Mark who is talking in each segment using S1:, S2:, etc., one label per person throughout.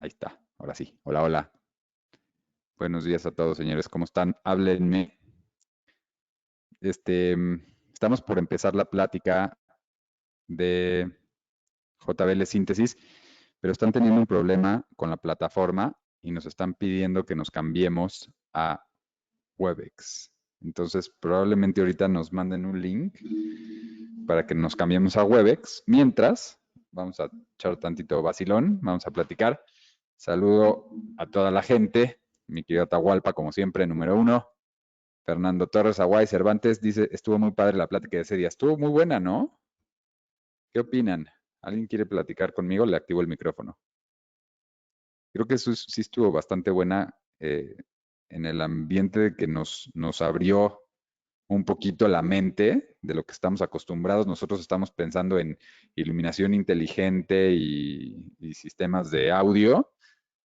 S1: Ahí está, ahora sí. Hola, hola. Buenos días a todos, señores. ¿Cómo están? Háblenme. Estamos por empezar la plática de JBL Synthesis, pero están teniendo un problema con la plataforma y nos están pidiendo que nos cambiemos a Webex. Entonces, probablemente ahorita nos manden un link para que nos cambiemos a Webex. Mientras, vamos a echar tantito vacilón, vamos a platicar. Saludo a toda la gente. Mi querido Atahualpa, como siempre, número 1. Fernando Torres Aguay Cervantes dice, estuvo muy padre la plática de ese día. Estuvo muy buena, ¿no? ¿Qué opinan? ¿Alguien quiere platicar conmigo? Le activo el micrófono. Creo que eso sí estuvo bastante buena en el ambiente que nos abrió un poquito la mente de lo que estamos acostumbrados. Nosotros estamos pensando en iluminación inteligente y sistemas de audio,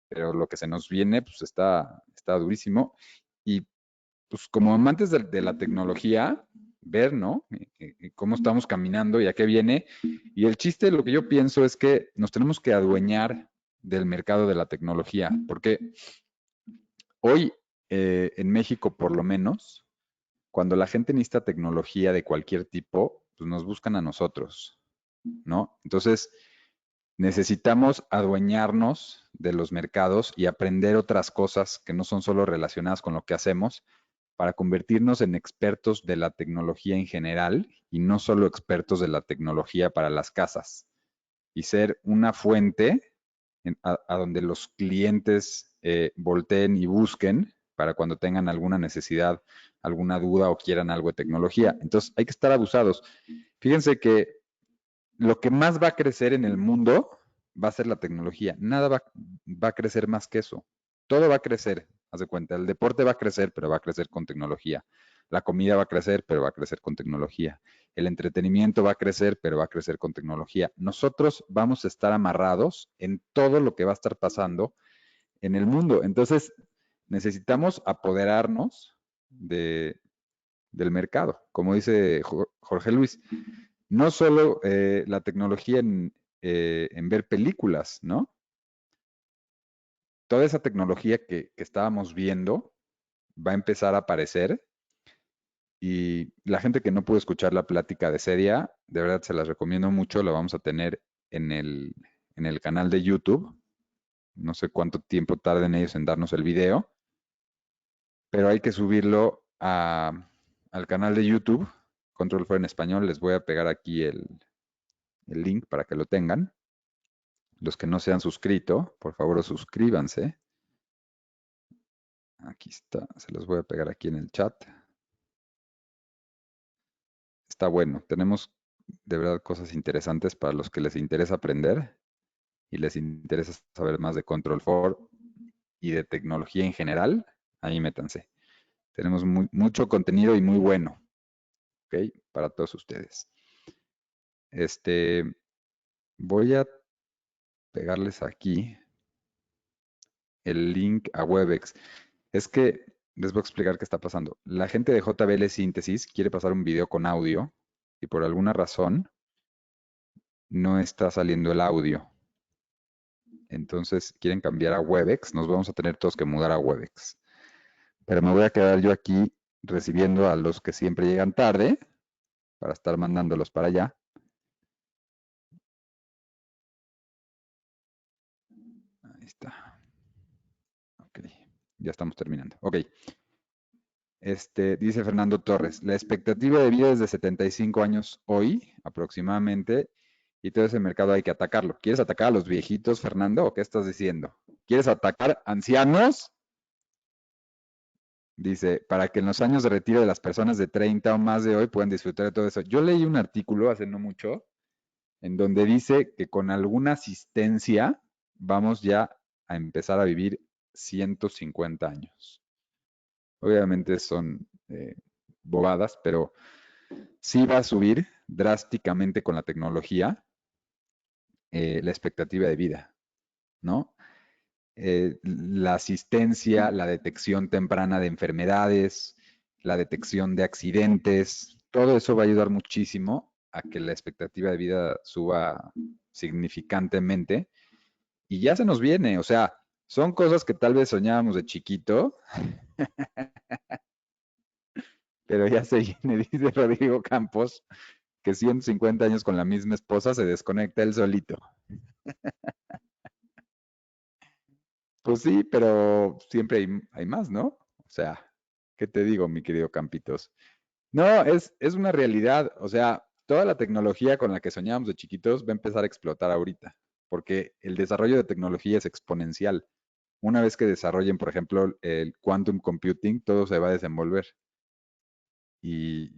S1: pero lo que se nos viene pues está durísimo. Y pues como amantes de la tecnología, ver, ¿no? Cómo estamos caminando y a qué viene. Y el chiste, lo que yo pienso es que nos tenemos que adueñar del mercado de la tecnología, porque hoy en México, por lo menos, cuando la gente necesita tecnología de cualquier tipo, pues nos buscan a nosotros, ¿no? Entonces, necesitamos adueñarnos de los mercados y aprender otras cosas que no son solo relacionadas con lo que hacemos para convertirnos en expertos de la tecnología en general y no solo expertos de la tecnología para las casas y ser una fuente a donde los clientes volteen y busquen para cuando tengan alguna necesidad, alguna duda o quieran algo de tecnología. Entonces hay que estar abusados. Fíjense que lo que más va a crecer en el mundo va a ser la tecnología. Nada va a crecer más que eso. Todo va a crecer, haz de cuenta. El deporte va a crecer, pero va a crecer con tecnología. La comida va a crecer, pero va a crecer con tecnología. El entretenimiento va a crecer, pero va a crecer con tecnología. Nosotros vamos a estar amarrados en todo lo que va a estar pasando en el mundo. Entonces, necesitamos apoderarnos del mercado. Como dice Jorge Luis, no solo la tecnología en ver películas, ¿no? Toda esa tecnología que estábamos viendo va a empezar a aparecer y la gente que no pudo escuchar la plática de ese día, de verdad se las recomiendo mucho, la vamos a tener en el canal de YouTube. No sé cuánto tiempo tarden ellos en darnos el video, pero hay que subirlo al canal de YouTube, Control Fuera en español. Les voy a pegar aquí el link para que lo tengan. Los que no se han suscrito, por favor suscríbanse. Aquí está, se los voy a pegar aquí en el chat. Está bueno, tenemos de verdad cosas interesantes para los que les interesa aprender y les interesa saber más de Control 4 y de tecnología en general. Ahí métanse. Tenemos mucho contenido y muy bueno, ¿ok? Para todos ustedes. Voy a pegarles aquí el link a Webex. Es que les voy a explicar qué está pasando. La gente de JBL Synthesis quiere pasar un video con audio y por alguna razón no está saliendo el audio. Entonces quieren cambiar a Webex. Nos vamos a tener todos que mudar a Webex. Pero me voy a quedar yo aquí recibiendo a los que siempre llegan tarde para estar mandándolos para allá. Ahí está. Ok, ya estamos terminando. Ok. Dice Fernando Torres, la expectativa de vida es de 75 años hoy, aproximadamente, y todo ese mercado hay que atacarlo. ¿Quieres atacar a los viejitos, Fernando, o qué estás diciendo? ¿Quieres atacar ancianos? Dice, para que en los años de retiro de las personas de 30 o más de hoy puedan disfrutar de todo eso. Yo leí un artículo hace no mucho en donde dice que con alguna asistencia vamos ya a empezar a vivir 150 años. Obviamente son bobadas, pero sí va a subir drásticamente con la tecnología la expectativa de vida, ¿no? La asistencia, la detección temprana de enfermedades, la detección de accidentes, todo eso va a ayudar muchísimo a que la expectativa de vida suba significantemente y ya se nos viene, o sea, son cosas que tal vez soñábamos de chiquito, pero ya se viene, dice Rodrigo Campos, que 150 años con la misma esposa se desconecta él solito. Pues sí, pero siempre hay más, ¿no? O sea, ¿qué te digo, mi querido Campitos? No, es una realidad. O sea, toda la tecnología con la que soñábamos de chiquitos va a empezar a explotar ahorita, porque el desarrollo de tecnología es exponencial. Una vez que desarrollen, por ejemplo, el quantum computing, todo se va a desenvolver y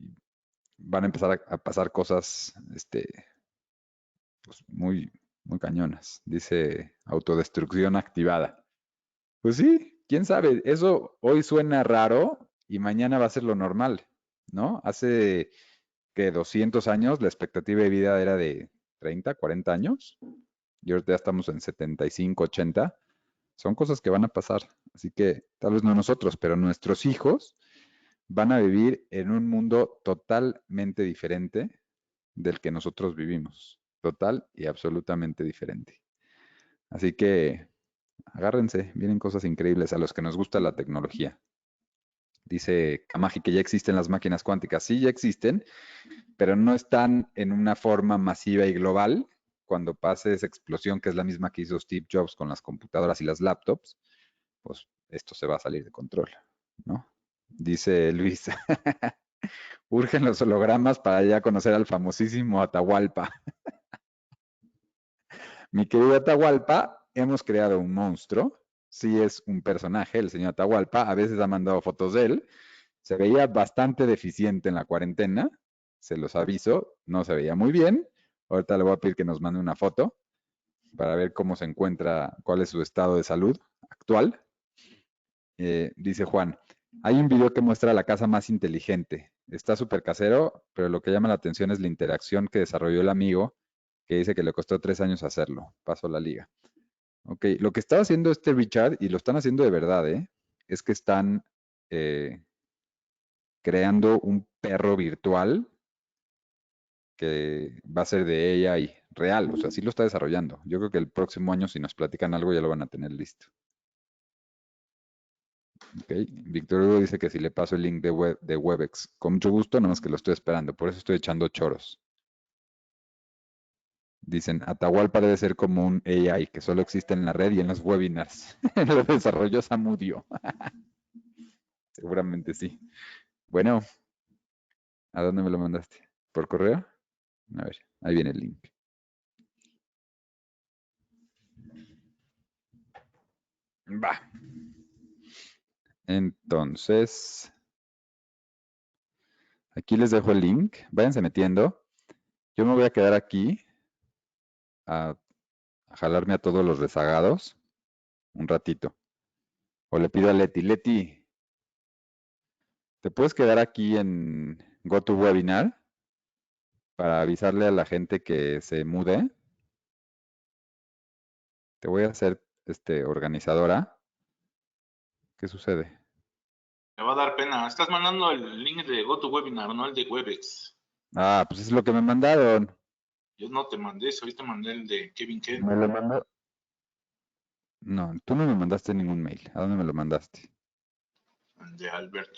S1: van a empezar a pasar cosas, pues muy cañonas. Dice autodestrucción activada. Pues sí, quién sabe, eso hoy suena raro y mañana va a ser lo normal, ¿no? Hace que 200 años la expectativa de vida era de 30, 40 años y ahorita ya estamos en 75, 80. Son cosas que van a pasar, así que tal vez no nosotros, pero nuestros hijos van a vivir en un mundo totalmente diferente del que nosotros vivimos, total y absolutamente diferente. Así que agárrense, vienen cosas increíbles a los que nos gusta la tecnología. Dice Kamaji que ya existen las máquinas cuánticas. Sí, ya existen, pero no están en una forma masiva y global. Cuando pase esa explosión, que es la misma que hizo Steve Jobs con las computadoras y las laptops, pues esto se va a salir de control, ¿no? Dice Luis, urgen los hologramas para ya conocer al famosísimo Atahualpa. Mi querido Atahualpa, hemos creado un monstruo. Sí es un personaje, el señor Atahualpa. A veces ha mandado fotos de él. Se veía bastante deficiente en la cuarentena. Se los aviso, no se veía muy bien. Ahorita le voy a pedir que nos mande una foto para ver cómo se encuentra, cuál es su estado de salud actual. Dice Juan, hay un video que muestra la casa más inteligente. Está súper casero, pero lo que llama la atención es la interacción que desarrolló el amigo, que dice que le costó 3 años hacerlo. Paso la liga. Ok, lo que está haciendo este Richard, y lo están haciendo de verdad, es que están eh, creando un perro virtual que va a ser de AI real, o sea, sí lo está desarrollando. Yo creo que el próximo año, si nos platican algo, ya lo van a tener listo. Ok, Víctor Hugo dice que si le paso el link de Webex, con mucho gusto, nada más que lo estoy esperando, por eso estoy echando choros. Dicen, Atahualpa debe ser como un AI que solo existe en la red y en los webinars. Lo desarrolló Samudio. Seguramente sí. Bueno, ¿a dónde me lo mandaste? ¿Por correo? A ver, ahí viene el link. Va. Entonces, aquí les dejo el link. Váyanse metiendo. Yo me voy a quedar aquí a jalarme a todos los rezagados un ratito. O le pido a Leti, Leti, ¿te puedes quedar aquí en GoToWebinar para avisarle a la gente que se mude? Te voy a hacer organizadora. ¿Qué sucede?
S2: Me va a dar pena. Estás mandando el link de GoToWebinar, no el de Webex.
S1: Ah, pues es lo que me mandaron.
S2: Yo no te mandé eso, ahorita mandé el de Kevin Ken,
S1: Me lo mandó. No, tú no me mandaste ningún mail. ¿A dónde me lo mandaste?
S2: el de Albert.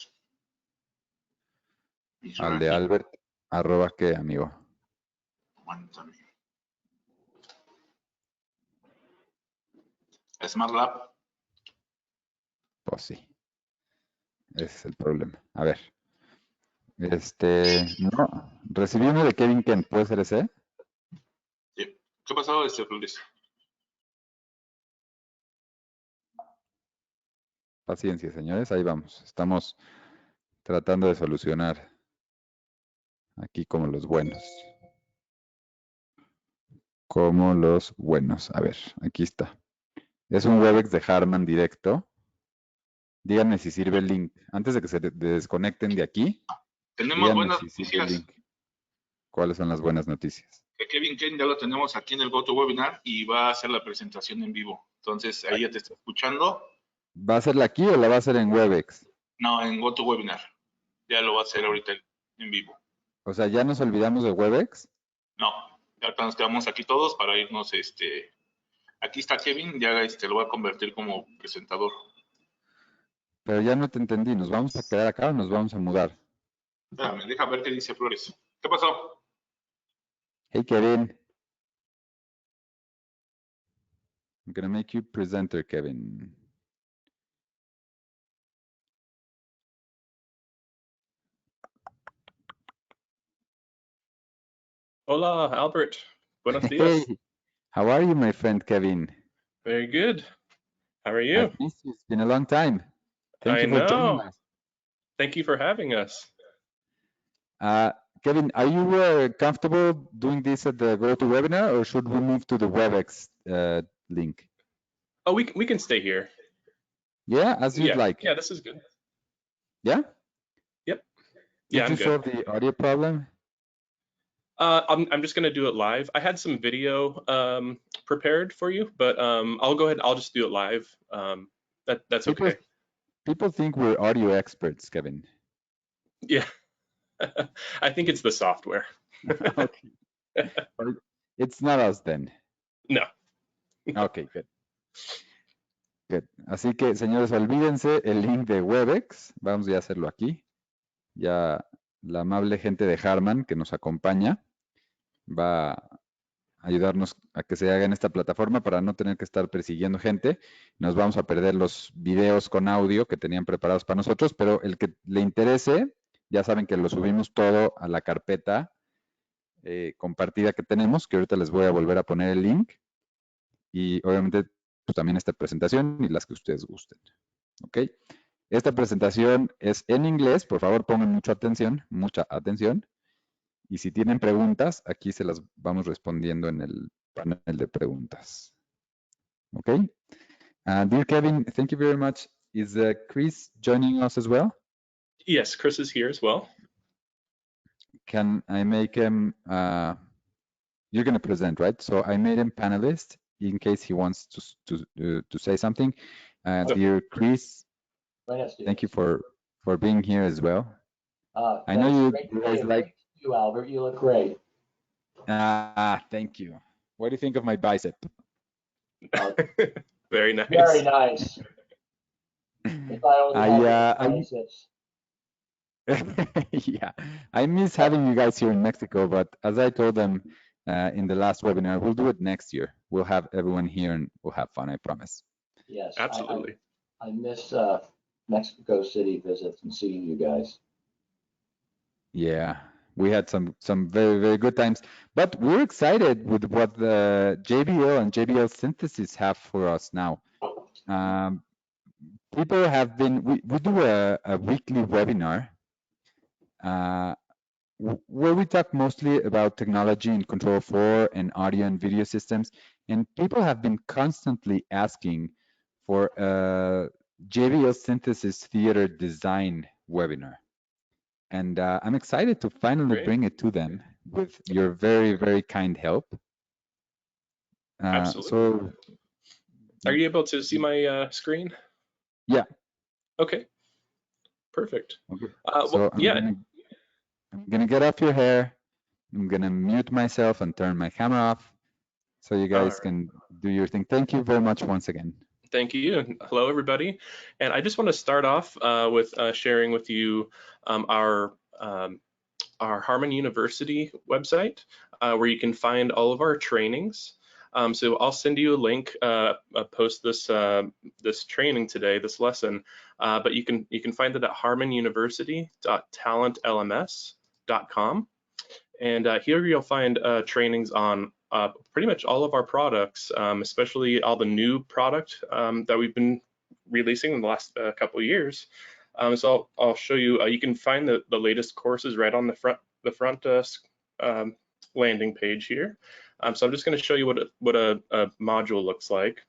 S1: Al de
S2: Israel.
S1: Albert, arroba qué, amigo.
S2: Aguántame. Smart Lab.
S1: Pues sí, ese es el problema. A ver, no, recibí uno de Kevin Kent, ¿puede ser ese?
S2: Sí. ¿Qué pasó, Luis?
S1: Paciencia, señores, ahí vamos. Estamos tratando de solucionar aquí como los buenos. Como los buenos. A ver, aquí está. Es un Webex de Harman directo. Díganme si sirve el link. Antes de que se desconecten de aquí,
S2: Tenemos
S1: díganme
S2: buenas
S1: si sirve el
S2: noticias.
S1: link. ¿Cuáles son las buenas noticias?
S2: Que Kevin Ken ya lo tenemos aquí en el GoToWebinar y va a hacer la presentación en vivo. Entonces, ahí ya te está escuchando.
S1: ¿Va a hacerla aquí o la va a hacer en Webex?
S2: No, en GoToWebinar. Ya lo va a hacer ahorita en vivo.
S1: O sea, ¿ya nos olvidamos de Webex?
S2: No, ahorita nos quedamos aquí todos para irnos Aquí está Kevin, ya lo voy a convertir como presentador.
S1: Pero ya no te entendí, ¿nos vamos a quedar acá o nos vamos a mudar?
S2: Espérame, deja ver qué dice Flores. ¿Qué pasó?
S1: Hey, Kevin. I'm gonna make you presenter, Kevin.
S3: Hola, Albert. Buenos
S1: Hey,
S3: dias.
S1: how are you, my friend Kevin?
S3: Very good. How are you?
S1: I've missed you. It's been a long time. Thank
S3: I
S1: you for joining
S3: know.
S1: us.
S3: Thank you for having us.
S1: Kevin, are you comfortable doing this at the GoToWebinar, or should we move to the WebEx link?
S3: Oh, we can stay here.
S1: Yeah, as you'd like.
S3: Yeah, this is good.
S1: Yeah?
S3: Yep.
S1: Did
S3: Yeah, I'm
S1: you
S3: good.
S1: solve the audio problem?
S3: I'm just gonna do it live. I had some video prepared for you, but I'll go ahead. I'll just do it live. That's okay.
S1: People think we're audio experts, Kevin.
S3: Yeah. I think it's the software.
S1: Okay. It's not us then.
S3: No.
S1: Okay, good. Good. Así que, señores, olvídense el link de WebEx. Vamos ya a hacerlo aquí. Ya la amable gente de Harman que nos acompaña va a ayudarnos a que se haga en esta plataforma para no tener que estar persiguiendo gente. Nos vamos a perder los videos con audio que tenían preparados para nosotros, pero el que le interese, ya saben que lo subimos todo a la carpeta compartida que tenemos, que ahorita les voy a volver a poner el link. Y obviamente pues, también esta presentación y las que ustedes gusten. ¿Ok? Esta presentación es en inglés, por favor pongan mucha atención. Y si tienen preguntas, aquí se las vamos respondiendo en el panel de preguntas. ¿Ok? Dear Kevin, thank you very much. Is Chris joining us as well?
S3: Yes, Chris is here as well.
S1: Can I make him, you're going to present, right? So I made him panelist in case he wants to say something. Dear Chris, thank you for being here as well. I know you guys like
S4: you, Albert. You look great.
S1: Thank you. What do you think of my bicep?
S3: Very nice.
S4: Very nice. If I only had biceps.
S1: Yeah, I miss having you guys here in Mexico, but as I told them in the last webinar, we'll do it next year. We'll have everyone here and we'll have fun, I promise.
S4: Yes,
S3: absolutely.
S4: I miss Mexico City visits and seeing you guys.
S1: Yeah, we had some very, very good times, but we're excited with what the JBL and JBL Synthesis have for us now. People have been, we do a weekly webinar where we talk mostly about technology and Control 4 and audio and video systems, and people have been constantly asking for a JBL Synthesis theater design webinar. And I'm excited to finally bring it to them with your very, very kind help.
S3: Absolutely.
S1: So,
S3: are you able to see my screen?
S1: Yeah.
S3: Okay. Perfect.
S1: Okay.
S3: So
S1: I'm gonna get off your hair. I'm gonna mute myself and turn my camera off so you guys can do your thing. Thank you very much once again.
S3: Thank you. Hello, everybody. And I just want to start off with sharing with you our Harman University website, where you can find all of our trainings. So I'll send you a link, post this this training today, this lesson, but you can find it at harmanuniversity.talentlms.com. And here you'll find trainings on pretty much all of our products, especially all the new product that we've been releasing in the last couple of years. So I'll show you. You can find the latest courses right on the front landing page here. So I'm just going to show you what a module looks like,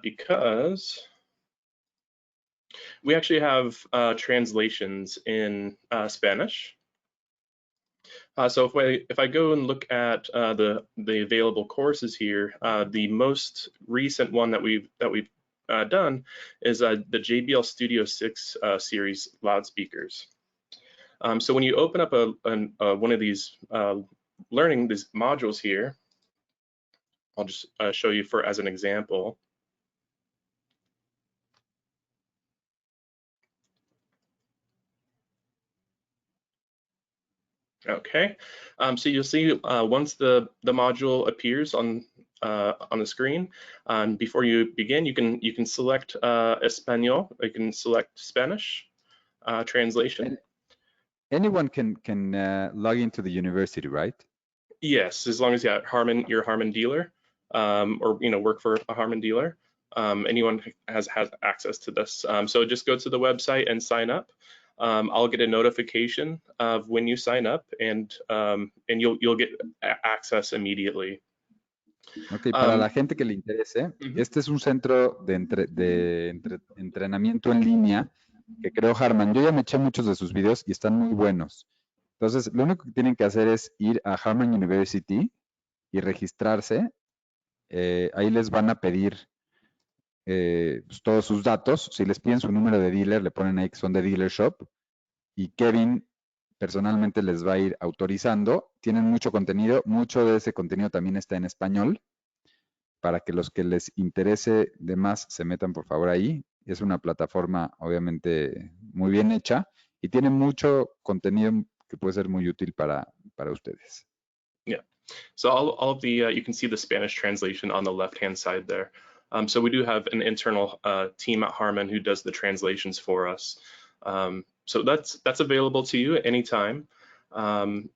S3: because we actually have translations in Spanish. So if I go and look at the available courses here, the most recent one that we've done is the JBL Studio 6 series loudspeakers. So when you open up one of these learning these modules here, I'll just show you as an example. Okay, so you'll see once the module appears on the screen, before you begin, you can select Español, you can select Spanish translation.
S1: Anyone can log into the university, right?
S3: Yes, as long as you're a Harman dealer, or work for a Harman dealer. Anyone has access to this. So just go to the website and sign up. I'll get a notification of when you sign up, and you'll get access immediately.
S1: Ok, para la gente que le interese, este es un centro de entrenamiento en línea que creó Harman. Yo ya me eché muchos de sus videos y están muy buenos. Entonces, lo único que tienen que hacer es ir a Harman University y registrarse. Ahí les van a pedir pues, todos sus datos. Si les piden su número de dealer, le ponen ahí que son de dealer shop. Y Kevin personalmente les va a ir autorizando. Tienen mucho contenido. Mucho de ese contenido también está en español. Para que los que les interese de más se metan por favor ahí. Es una plataforma obviamente muy bien hecha y tiene mucho contenido que puede ser muy útil para ustedes.
S3: Yeah, so all of the, you can see the Spanish translation on the left-hand side there. So we do have an internal team at Harman who does the translations for us. So that's available to you at any time.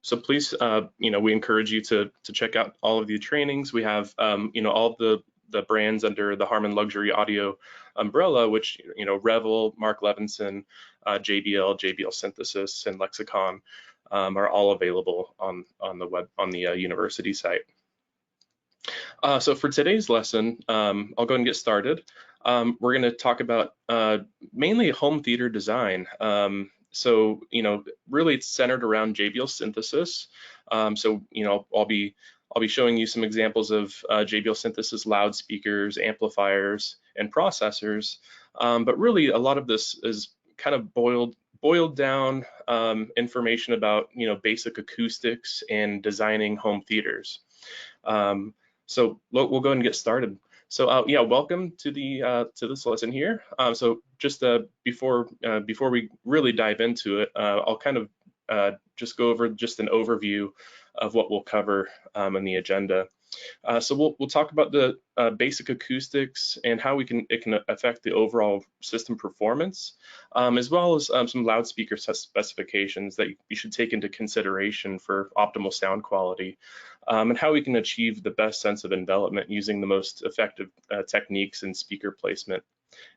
S3: So please, we encourage you to check out all of the trainings. We have, all of the brands under the Harman Luxury Audio umbrella, which, Revel, Mark Levinson, JBL Synthesis, and Lexicon are all available on the university site. So for today's lesson, I'll go ahead and get started. We're going to talk about mainly home theater design. So, really it's centered around JBL Synthesis. So, I'll be showing you some examples of JBL Synthesis loudspeakers, amplifiers, and processors. But really a lot of this is kind of boiled down information about, basic acoustics and designing home theaters. So we'll go ahead and get started. So yeah, welcome to this lesson here. So just before we really dive into it, I'll kind of just go over just an overview of what we'll cover in the agenda. So we'll talk about the basic acoustics and how it can affect the overall system performance, as well as some loudspeaker specifications that you should take into consideration for optimal sound quality, and how we can achieve the best sense of envelopment using the most effective techniques in speaker placement.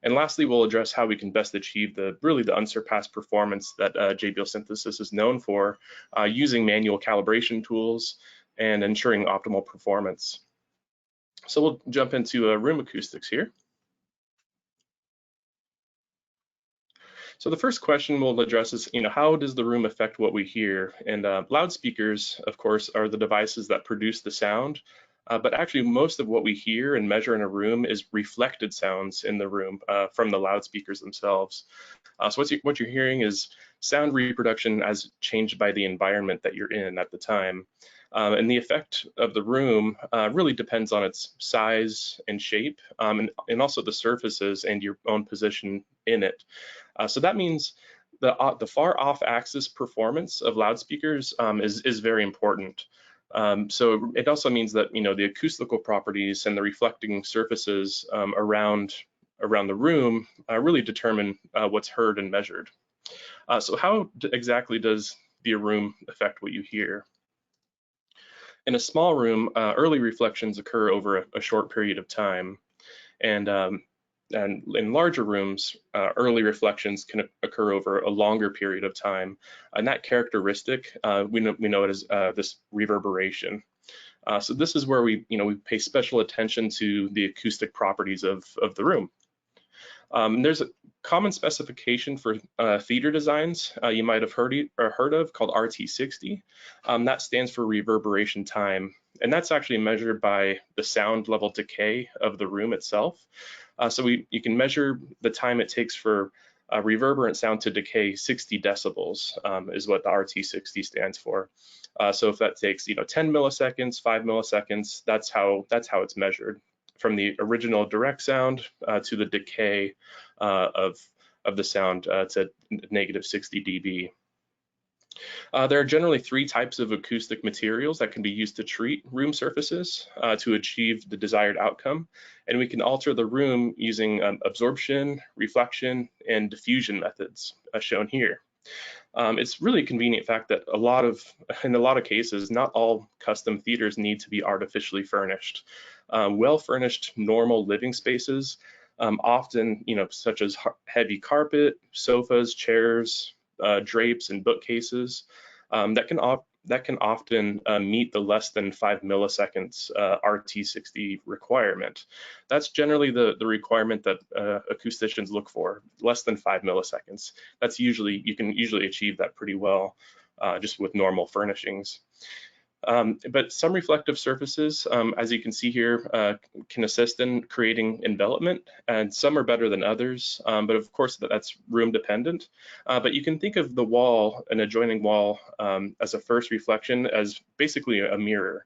S3: And lastly, we'll address how we can best achieve the unsurpassed performance that JBL Synthesis is known for, using manual calibration tools and ensuring optimal performance. So we'll jump into room acoustics here. So the first question we'll address is, how does the room affect what we hear? And loudspeakers, of course, are the devices that produce the sound, but actually most of what we hear and measure in a room is reflected sounds in the room from the loudspeakers themselves. So what you're hearing is sound reproduction as changed by the environment that you're in at the time. And the effect of the room really depends on its size and shape, and also the surfaces and your own position in it. So that means the far off axis performance of loudspeakers is very important. So it also means that the acoustical properties and the reflecting surfaces around the room really determine what's heard and measured. So how exactly does the room affect what you hear? In a small room, early reflections occur over a short period of time, and in larger rooms, early reflections can occur over a longer period of time, and that characteristic we know it as this reverberation. So this is where we pay special attention to the acoustic properties of the room. There's a common specification for theater designs you might have heard of called RT60. That stands for reverberation time, and that's actually measured by the sound level decay of the room itself. So you can measure the time it takes for reverberant sound to decay 60 decibels is what the RT60 stands for. So if that takes 10 milliseconds, 5 milliseconds, that's how it's measured, from the original direct sound to the decay of the sound to negative 60 dB. There are generally 3 types of acoustic materials that can be used to treat room surfaces to achieve the desired outcome. And we can alter the room using absorption, reflection, and diffusion methods, as shown here. It's really a convenient fact that in a lot of cases, not all custom theaters need to be artificially furnished. Well-furnished normal living spaces, often, such as heavy carpet, sofas, chairs, drapes, and bookcases, that can often meet the less than 5 milliseconds RT60 requirement. That's generally the requirement that acousticians look for, less than 5 milliseconds. You can usually achieve that pretty well just with normal furnishings. But some reflective surfaces, as you can see here, can assist in creating envelopment, and some are better than others, but of course that's room dependent. But you can think of the wall, an adjoining wall, as a first reflection as basically a mirror.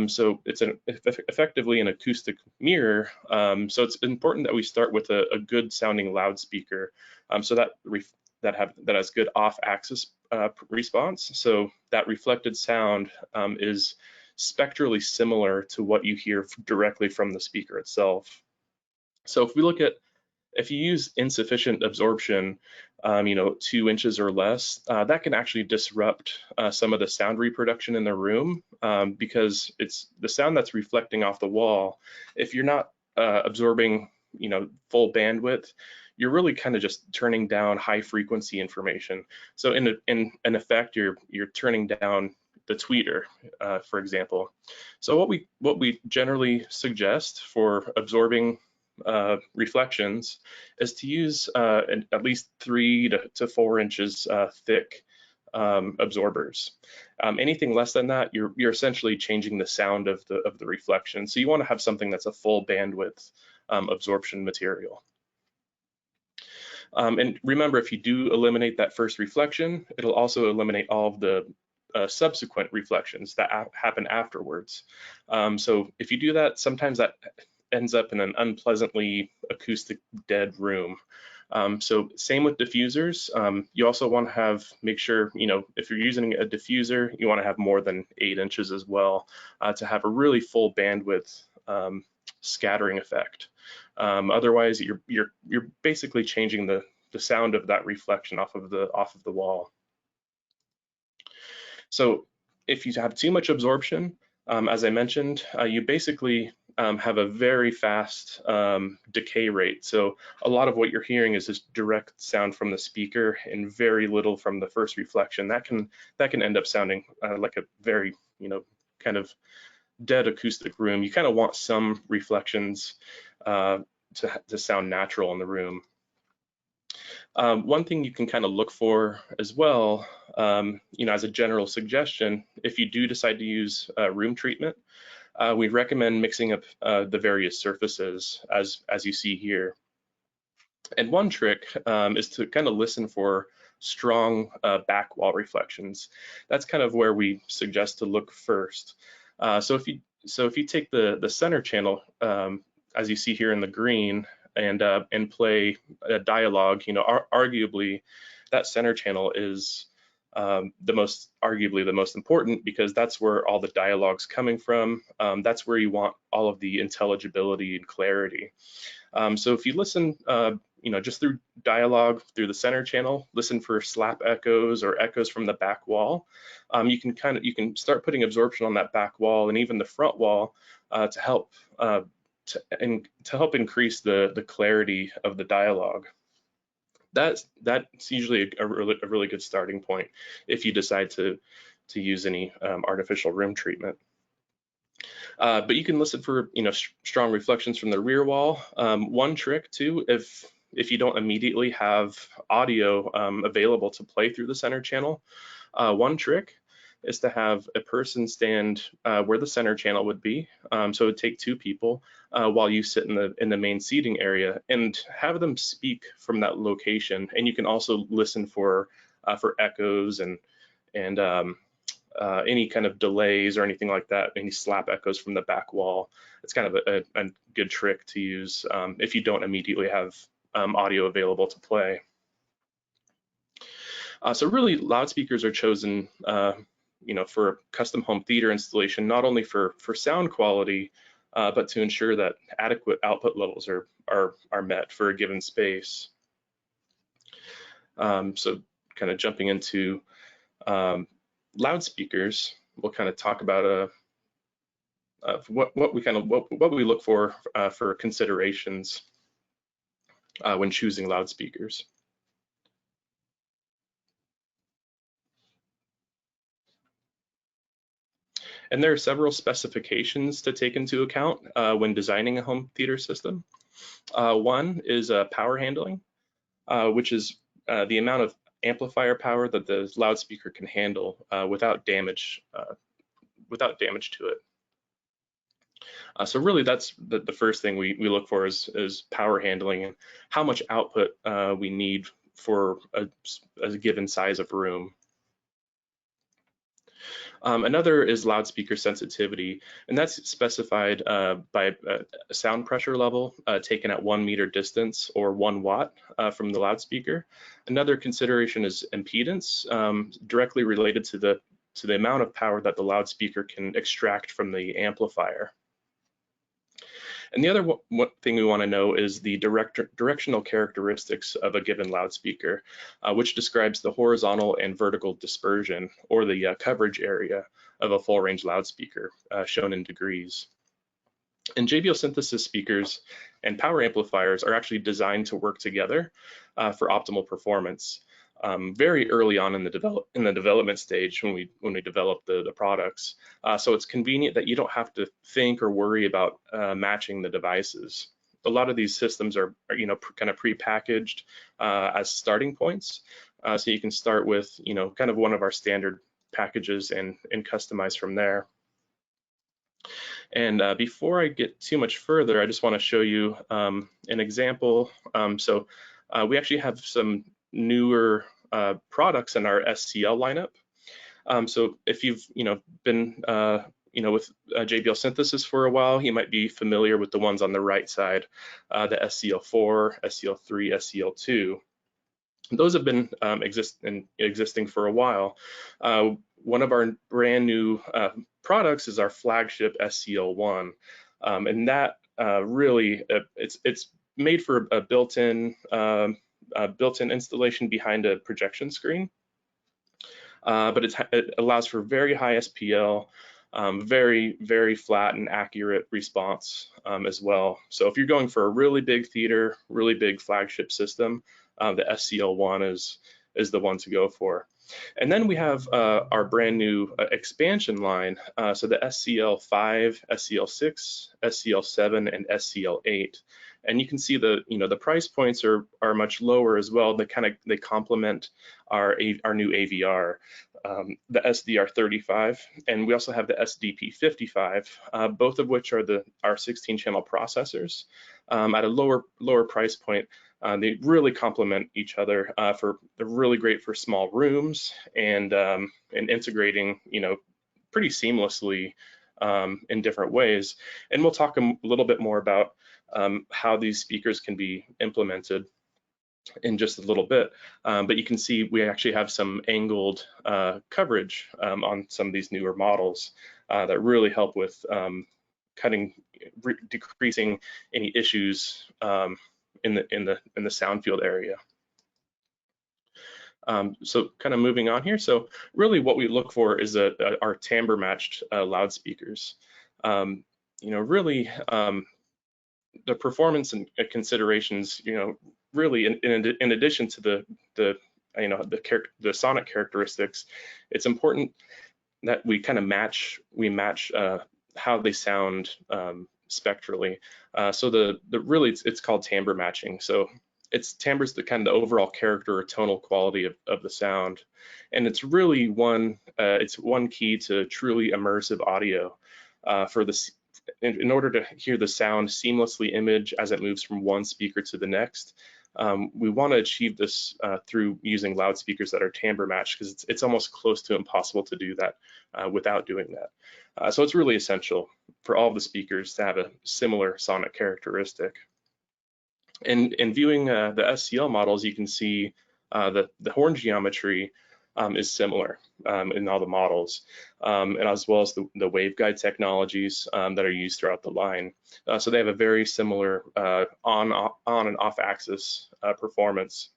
S3: So it's effectively an acoustic mirror. So it's important that we start with a good sounding loudspeaker, so that has good off-axis response. So that reflected sound is spectrally similar to what you hear directly from the speaker itself. So if you use insufficient absorption, 2 inches or less, that can actually disrupt some of the sound reproduction in the room, because it's the sound that's reflecting off the wall. If you're not absorbing, full bandwidth, you're really kind of just turning down high frequency information. So in effect, you're turning down the tweeter, for example. So what we generally suggest for absorbing reflections is to use at least 3 to 4 inches thick absorbers. Anything less than that, you're essentially changing the sound of the reflection. So you want to have something that's a full bandwidth absorption material. And remember, if you do eliminate that first reflection, it'll also eliminate all of the subsequent reflections that happen afterwards. So if you do that, sometimes that ends up in an unpleasantly acoustic dead room. So same with diffusers. You also want to make sure, if you're using a diffuser, you want to have more than 8 inches as well to have a really full bandwidth scattering effect. Otherwise, you're basically changing the sound of that reflection off of the wall. So if you have too much absorption, as I mentioned, you basically have a very fast decay rate. So a lot of what you're hearing is just direct sound from the speaker and very little from the first reflection. That can end up sounding like a very, kind of dead acoustic room. You kind of want some reflections to sound natural in the room. One thing you can kind of look for as well, as a general suggestion, if you do decide to use room treatment, we recommend mixing up the various surfaces as you see here. And one trick is to kind of listen for strong back wall reflections. That's kind of where we suggest to look first. So if you take the center channel, as you see here in the green, and play a dialogue, arguably that center channel is arguably the most important, because that's where all the dialogue's coming from. That's where you want all of the intelligibility and clarity. So if you listen, just through dialogue through the center channel, listen for slap echoes or echoes from the back wall. You can start putting absorption on that back wall and even the front wall to help increase the clarity of the dialogue. That's usually a really good starting point if you decide to use any artificial room treatment. But you can listen for strong reflections from the rear wall. One trick too, if you don't immediately have audio available to play through the center channel, one trick is to have a person stand where the center channel would be. So it would take 2 people while you sit in the main seating area, and have them speak from that location. And you can also listen for echoes and any kind of delays or anything like that, any slap echoes from the back wall. It's kind of a good trick to use if you don't immediately have audio available to play. So really, loudspeakers are chosen for custom home theater installation, not only for sound quality, but to ensure that adequate output levels are met for a given space. So kind of jumping into loudspeakers, we'll kind of talk about what we look for considerations when choosing loudspeakers. And there are several specifications to take into account when designing a home theater system. One is power handling, which is the amount of amplifier power that the loudspeaker can handle without damage to it. So really, that's the first thing we look for is power handling and how much output we need for a given size of room. Another is loudspeaker sensitivity, and that's specified by a sound pressure level taken at 1 meter distance or 1 watt from the loudspeaker. Another consideration is impedance, directly related to the amount of power that the loudspeaker can extract from the amplifier. And the other thing we want to know is the directional characteristics of a given loudspeaker, which describes the horizontal and vertical dispersion, or the coverage area of a full range loudspeaker, shown in degrees. And JBL Synthesis speakers and power amplifiers are actually designed to work together for optimal performance. Very early on in the development stage when we develop the products. So it's convenient that you don't have to think or worry about matching the devices. A lot of these systems are kind of pre-packaged as starting points. So you can start with kind of one of our standard packages and customize from there. And before I get too much further, I just want to show you an example. So we actually have some newer products in our SCL lineup. So if you've been with JBL Synthesis for a while, you might be familiar with the ones on the right side, the SCL4, SCL3, SCL2. Those have been existing for a while. One of our brand new products is our flagship SCL1, and that really it's made for a built-in installation behind a projection screen, but it allows for very high SPL, very flat and accurate response as well. So if you're going for a really big theater, really big flagship system, the SCL1 is the one to go for. And then we have our brand new expansion line, so the SCL5, SCL6, SCL7, and SCL8. And you can see the price points are much lower as well. They complement our new AVR, the SDR35, and we also have the SDP55, both of which are our 16-channel processors at a lower price point. They really complement each other. They're really great for small rooms and integrating pretty seamlessly in different ways. And we'll talk a little bit more about how these speakers can be implemented in just a little bit, but you can see we actually have some angled coverage on some of these newer models that really help with decreasing any issues in the sound field area. So kind of moving on here. So really what we look for is our timbre matched loudspeakers. Really the performance and considerations, really in addition to the sonic characteristics, it's important that we kind of match how they sound spectrally. So really it's called timbre matching. So it's timbres the kind of the overall character or tonal quality of the sound, and it's really one key to truly immersive audio. In order to hear the sound seamlessly image as it moves from one speaker to the next, we want to achieve this through using loudspeakers that are timbre matched, because it's almost close to impossible to do that without doing that. So it's really essential for all the speakers to have a similar sonic characteristic. And viewing the SCL models, you can see the horn geometry is similar in all the models, and as well as the waveguide technologies that are used throughout the line. So they have a very similar on and off axis performance.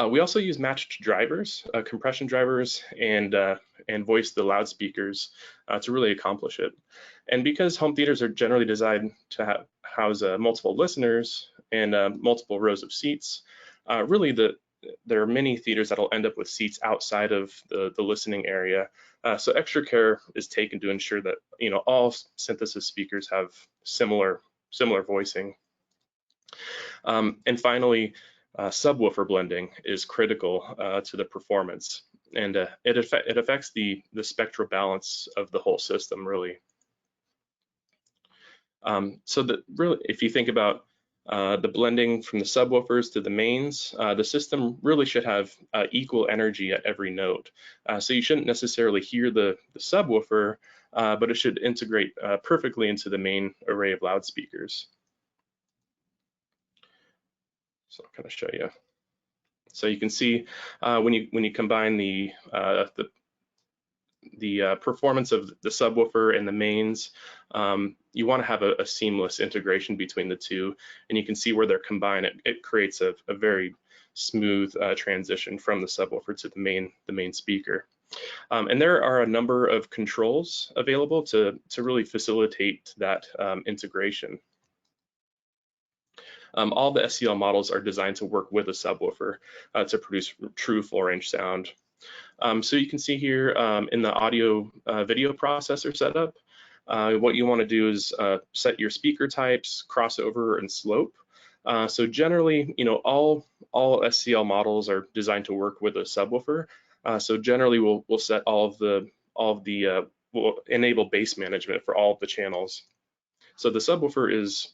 S3: We also use matched drivers, compression drivers, and voice the loudspeakers to really accomplish it. And because home theaters are generally designed to house multiple listeners and multiple rows of seats, really there are many theaters that'll end up with seats outside of the listening area. So extra care is taken to ensure that all synthesis speakers have similar voicing. And finally, subwoofer blending is critical to the performance, and it affects the spectral balance of the whole system, really. So really, if you think about the blending from the subwoofers to the mains, the system really should have equal energy at every note. So you shouldn't necessarily hear the subwoofer, but it should integrate perfectly into the main array of loudspeakers. So I'll kind of show you. So you can see when you combine the performance of the subwoofer and the mains, you want to have a seamless integration between the two, and you can see where they're combined. It creates a very smooth transition from the subwoofer to the main speaker. And there are a number of controls available to really facilitate that integration. All the SCL models are designed to work with a subwoofer to produce true full range sound. So you can see here in the audio video processor setup, what you want to do is set your speaker types, crossover, and slope. So generally, all SCL models are designed to work with a subwoofer. So generally, we'll set we'll enable bass management for all of the channels. So the subwoofer is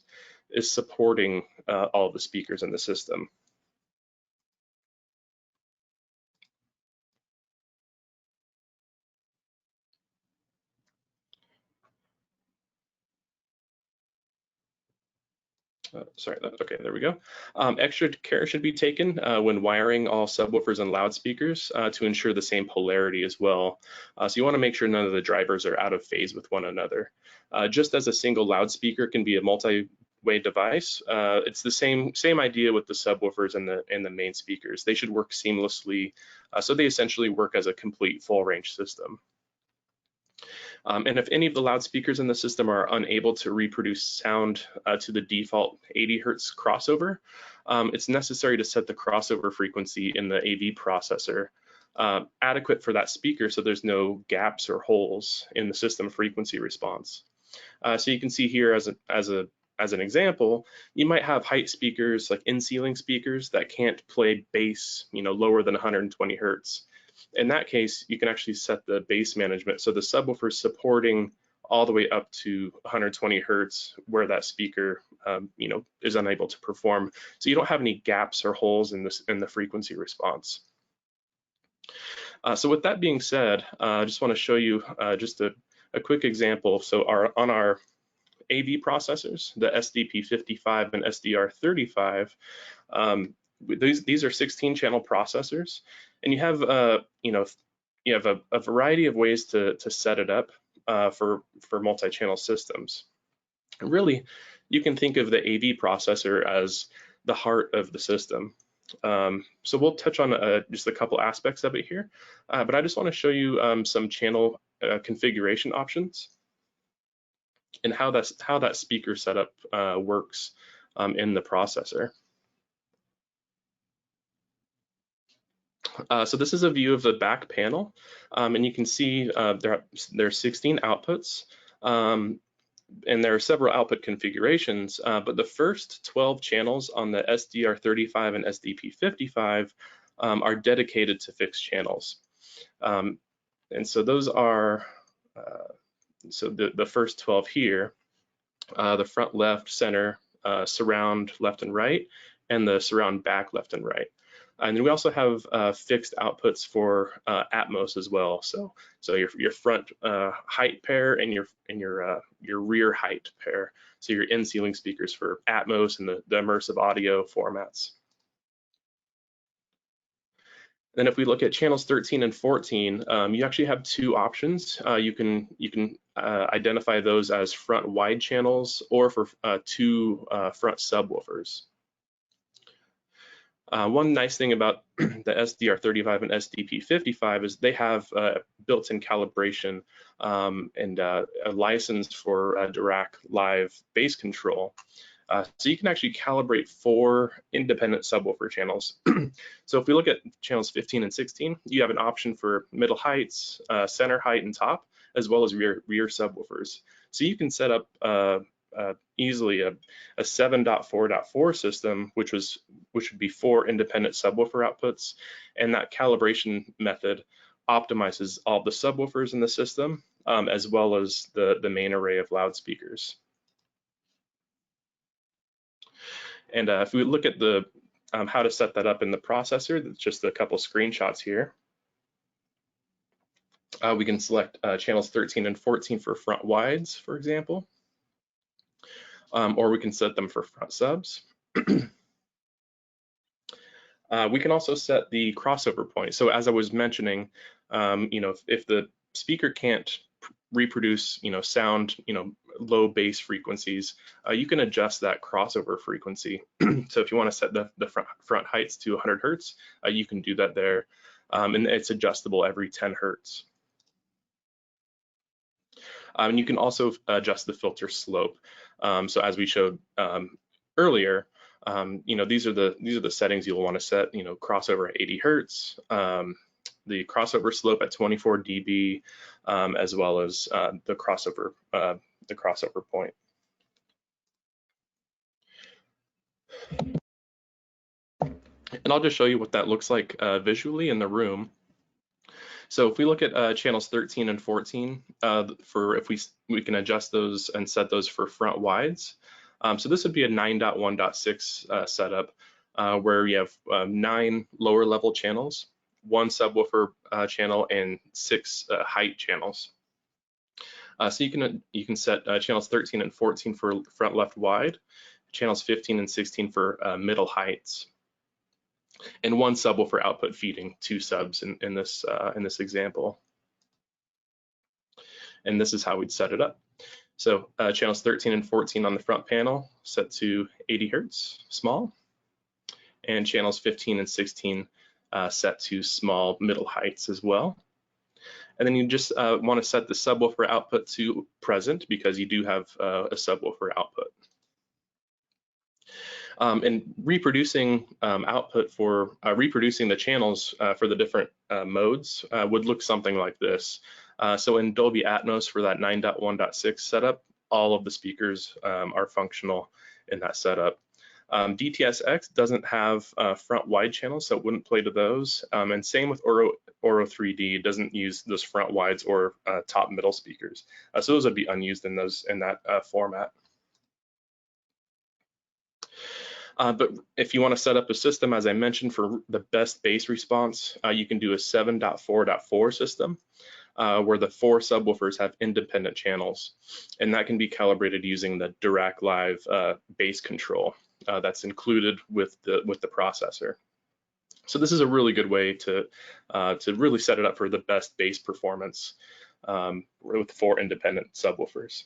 S3: supporting all of the speakers in the system. Okay, there we go. Extra care should be taken when wiring all subwoofers and loudspeakers to ensure the same polarity as well. So you want to make sure none of the drivers are out of phase with one another. Just as a single loudspeaker can be a multi-way device, it's the same idea with the subwoofers and the main speakers. They should work seamlessly, so they essentially work as a complete full range system. And if any of the loudspeakers in the system are unable to reproduce sound to the default 80 Hertz crossover, it's necessary to set the crossover frequency in the AV processor adequate for that speaker, so there's no gaps or holes in the system frequency response. So you can see here as an example, you might have height speakers like in-ceiling speakers that can't play bass, lower than 120 Hertz. In that case, you can actually set the bass management so the subwoofer is supporting all the way up to 120 Hertz where that speaker, is unable to perform. So you don't have any gaps or holes in the frequency response. So with that being said, I just want to show you just a quick example. So on our AV processors, the SDP55 and SDR35, these are 16-channel processors, and you have a variety of ways to set it up for multi-channel systems. And really, you can think of the AV processor as the heart of the system. So we'll touch on just a couple aspects of it here, but I just want to show you some channel configuration options and how that speaker setup works in the processor. So this is a view of the back panel, and you can see there are 16 outputs. and there are several output configurations, but the first 12 channels on the SDR35 and SDP55 are dedicated to fixed channels. And so those are, so the first 12 here, the front left, center, surround left and right, and the surround back left and right. And then we also have fixed outputs for Atmos as well. So your front height pair and your rear height pair. So your in-ceiling speakers for Atmos and the immersive audio formats. Then if we look at channels 13 and 14, you actually have two options. You can identify those as front wide channels or for two front subwoofers. One nice thing about the SDR35 and SDP55 is they have built-in calibration and a license for direct live bass control. So you can actually calibrate 4 independent subwoofer channels. So if we look at channels 15 and 16, you have an option for middle heights, center height and top, as well as rear subwoofers. So you can set up easily a 7.4.4 system, which would be 4 independent subwoofer outputs, and that calibration method optimizes all the subwoofers in the system, as well as the main array of loudspeakers. And if we look at the how to set that up in the processor, that's just a couple screenshots here. We can select channels 13 and 14 for front wides, for example, or we can set them for front subs. We can also set the crossover point. So as I was mentioning, if the speaker can't reproduce, sound, low bass frequencies, you can adjust that crossover frequency. So if you want to set the front heights to 100 Hertz, you can do that there, and it's adjustable every 10 Hertz. And you can also adjust the filter slope. So as we showed earlier, these are the settings you'll want to set. Crossover at 80 Hertz, the crossover slope at 24 dB, as well as the crossover point. And I'll just show you what that looks like visually in the room. So if we look at channels 13 and 14, if we can adjust those and set those for front wides. So this would be a 9.1.6 setup where you have 9 lower level channels, 1 subwoofer channel, and 6 height channels. So you can set channels 13 and 14 for front left wide, channels 15 and 16 for middle heights, and 1 subwoofer output feeding 2 subs in this example. And this is how we'd set it up. So channels 13 and 14 on the front panel set to 80 Hertz, small, and channels 15 and 16 set to small middle heights as well. And then you just want to set the subwoofer output to present because you do have a subwoofer output. And reproducing output for reproducing the channels for the different modes would look something like this. So in Dolby Atmos for that 9.1.6 setup, all of the speakers are functional in that setup. DTS:X doesn't have front wide channels, so it wouldn't play to those. And same with Oro 3D, doesn't use those front wides or top middle speakers. So those would be unused in that format. But if you want to set up a system, as I mentioned, for the best bass response, you can do a 7.4.4 system where the 4 subwoofers have independent channels, and that can be calibrated using the direct live bass control that's included with the processor. So this is a really good way to really set it up for the best bass performance with 4 independent subwoofers.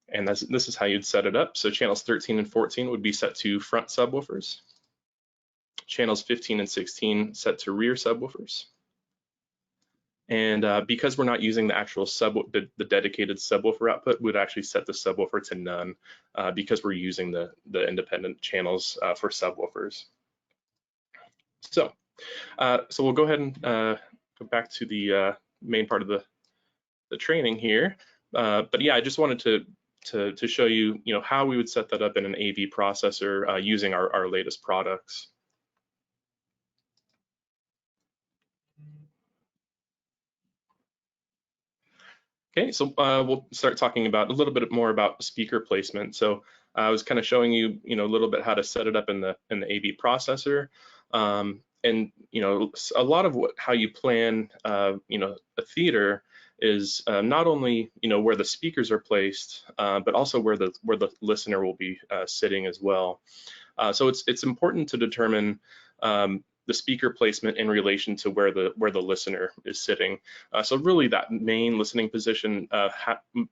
S3: And this is how you'd set it up. So channels 13 and 14 would be set to front subwoofers. Channels 15 and 16 set to rear subwoofers. And because we're not using the actual the dedicated subwoofer output, we'd actually set the subwoofer to none because we're using the independent channels for subwoofers. So we'll go ahead and go back to the main part of the training here. But yeah, I just wanted to show you, how we would set that up in an AV processor using our latest products. Okay, so we'll start talking about a little bit more about speaker placement. So I was kind of showing you, a little bit how to set it up in the AV processor, and a lot of how you plan, a theater is not only where the speakers are placed, but also where the listener will be sitting as well. So it's important to determine the speaker placement in relation to where the listener is sitting. So really that main listening position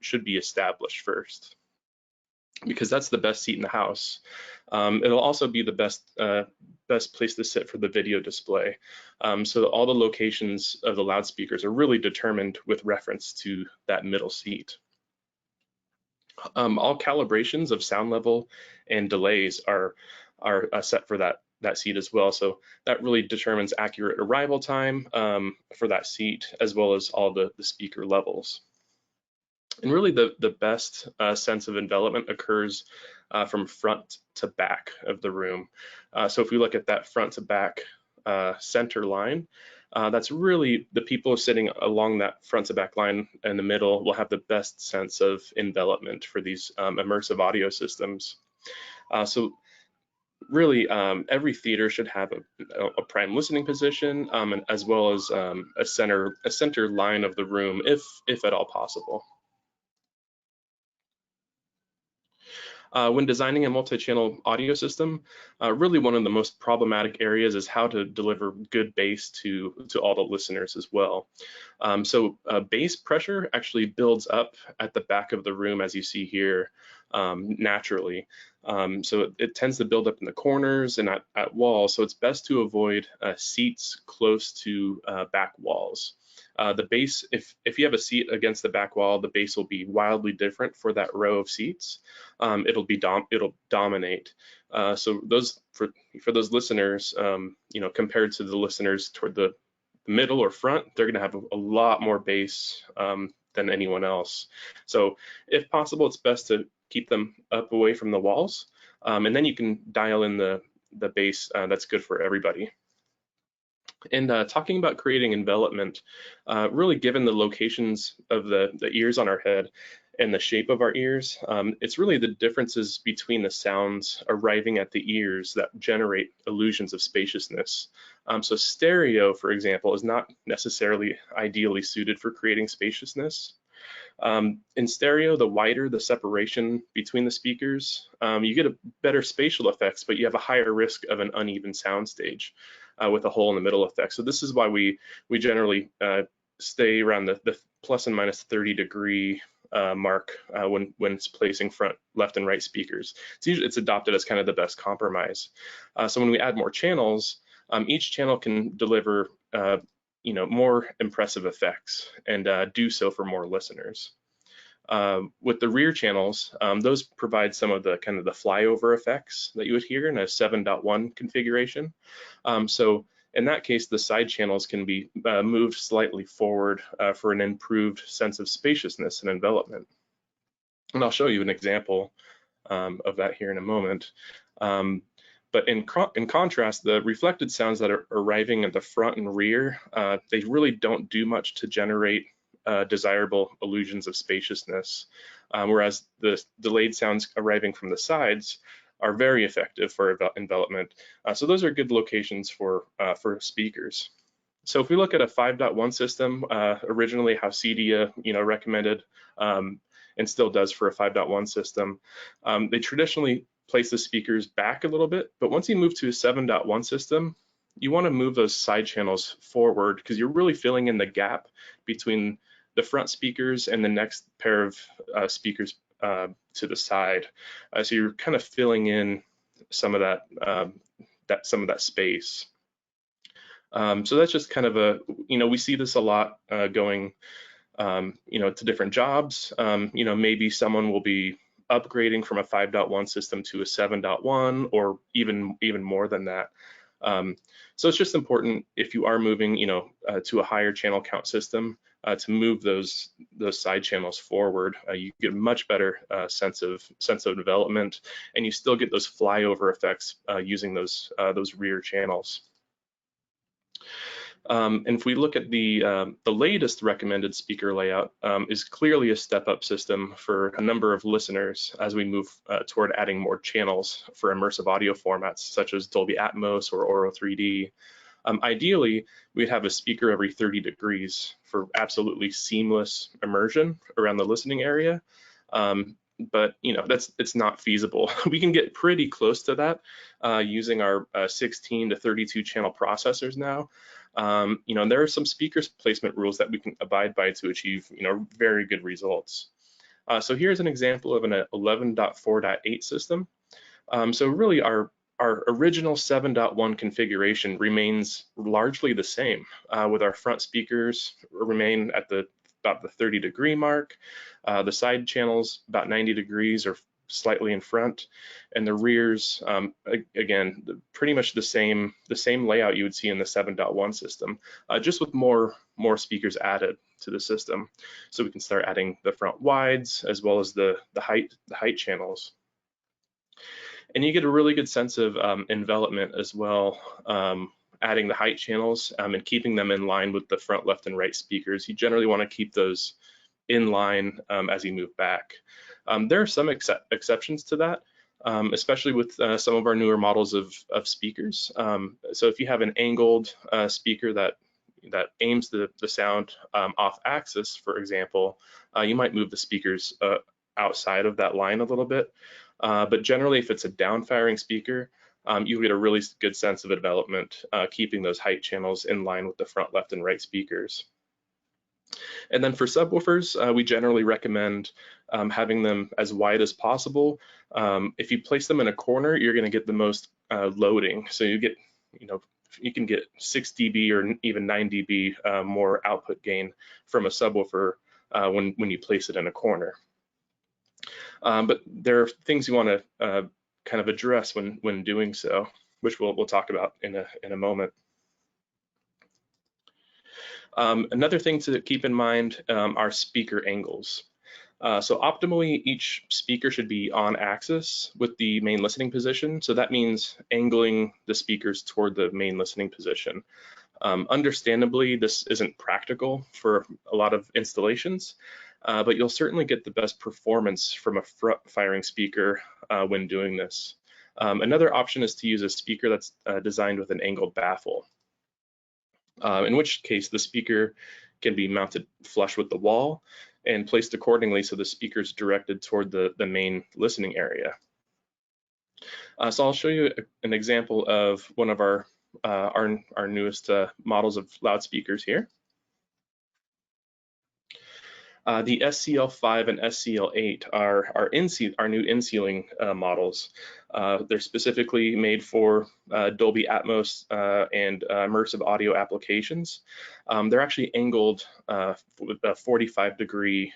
S3: should be established first, because that's the best seat in the house. It'll also be the best place to sit for the video display. So all the locations of the loudspeakers are really determined with reference to that middle seat. All calibrations of sound level and delays are set for that seat as well. So that really determines accurate arrival time for that seat, as well as all the speaker levels. And really the best sense of envelopment occurs from front to back of the room. So if we look at that front to back center line, that's really the people sitting along that front to back line in the middle will have the best sense of envelopment for these immersive audio systems. So really, every theater should have a prime listening position, and as well as a center line of the room, if at all possible. When designing a multi-channel audio system, really one of the most problematic areas is how to deliver good bass to all the listeners as well. So bass pressure actually builds up at the back of the room, as you see here, naturally. So it tends to build up in the corners and at walls, so it's best to avoid seats close to back walls. The bass, if you have a seat against the back wall, the bass will be wildly different for that row of seats. It'll dominate. So those for those listeners, compared to the listeners toward the middle or front, they're going to have a lot more bass than anyone else. So if possible, it's best to keep them up away from the walls, and then you can dial in the bass that's good for everybody. And talking about creating envelopment, really given the locations of the ears on our head and the shape of our ears, it's really the differences between the sounds arriving at the ears that generate illusions of spaciousness. So stereo, for example, is not necessarily ideally suited for creating spaciousness. In stereo, the wider the separation between the speakers, you get a better spatial effects, but you have a higher risk of an uneven soundstage with a hole in the middle effect. So this is why we generally stay around the plus and minus 30-degree mark when it's placing front, left, and right speakers. It's adopted as kind of the best compromise. So when we add more channels, each channel can deliver more impressive effects and do so for more listeners. With the rear channels, those provide some of the kind of the flyover effects that you would hear in a 7.1 configuration. So in that case, the side channels can be moved slightly forward for an improved sense of spaciousness and envelopment. And I'll show you an example of that here in a moment. But in contrast, the reflected sounds that are arriving at the front and rear, they really don't do much to generate desirable illusions of spaciousness, whereas the delayed sounds arriving from the sides are very effective for envelopment. So those are good locations for speakers. So if we look at a 5.1 system, originally how Cydia recommended and still does for a 5.1 system, they traditionally place the speakers back a little bit, but once you move to a 7.1 system, you want to move those side channels forward because you're really filling in the gap between the front speakers and the next pair of speakers to the side. So you're kind of filling in some of that space. So that's just kind of we see this a lot going, to different jobs. Maybe someone will be upgrading from a 5.1 system to a 7.1 or even more than that. So it's just important if you are moving, to a higher channel count system, to move those side channels forward. You get a much better sense of development, and you still get those flyover effects using those rear channels. And if we look at the latest recommended speaker layout, is clearly a step-up system for a number of listeners as we move toward adding more channels for immersive audio formats such as Dolby Atmos or Auro 3D. Ideally, we'd have a speaker every 30 degrees for absolutely seamless immersion around the listening area. But it's not feasible. We can get pretty close to that using our 16 to 32 channel processors now. And there are some speaker placement rules that we can abide by to achieve, very good results. So here's an example of an 11.4.8 system. So really our original 7.1 configuration remains largely the same, with our front speakers remain at about the 30 degree mark, the side channels about 90 degrees or slightly in front, and the rears, again, pretty much the same layout you would see in the 7.1 system, just with more speakers added to the system. So we can start adding the front wides as well as the height channels. And you get a really good sense of envelopment as well, adding the height channels and keeping them in line with the front, left, and right speakers. You generally want to keep those in line as you move back. There are some exceptions to that, especially with some of our newer models of speakers. So if you have an angled speaker that aims the sound off axis, for example, you might move the speakers outside of that line a little bit. But generally, if it's a down-firing speaker, you'll get a really good sense of development, keeping those height channels in line with the front, left, and right speakers. And then for subwoofers, we generally recommend having them as wide as possible. If you place them in a corner, you're going to get the most loading. So you get, you can get 6 dB or even 9 dB more output gain from a subwoofer when you place it in a corner. But there are things you want to kind of address when doing so, which we'll talk about in a moment. Another thing to keep in mind are speaker angles. So optimally, each speaker should be on axis with the main listening position. So that means angling the speakers toward the main listening position. Understandably, this isn't practical for a lot of installations, but you'll certainly get the best performance from a front-firing speaker when doing this. Another option is to use a speaker that's designed with an angled baffle. In which case the speaker can be mounted flush with the wall and placed accordingly so the speaker is directed toward the main listening area. So I'll show you an example of one of our newest models of loudspeakers here. The SCL5 and SCL8 are new in-ceiling models. They're specifically made for Dolby Atmos and immersive audio applications. They're actually angled with a 45-degree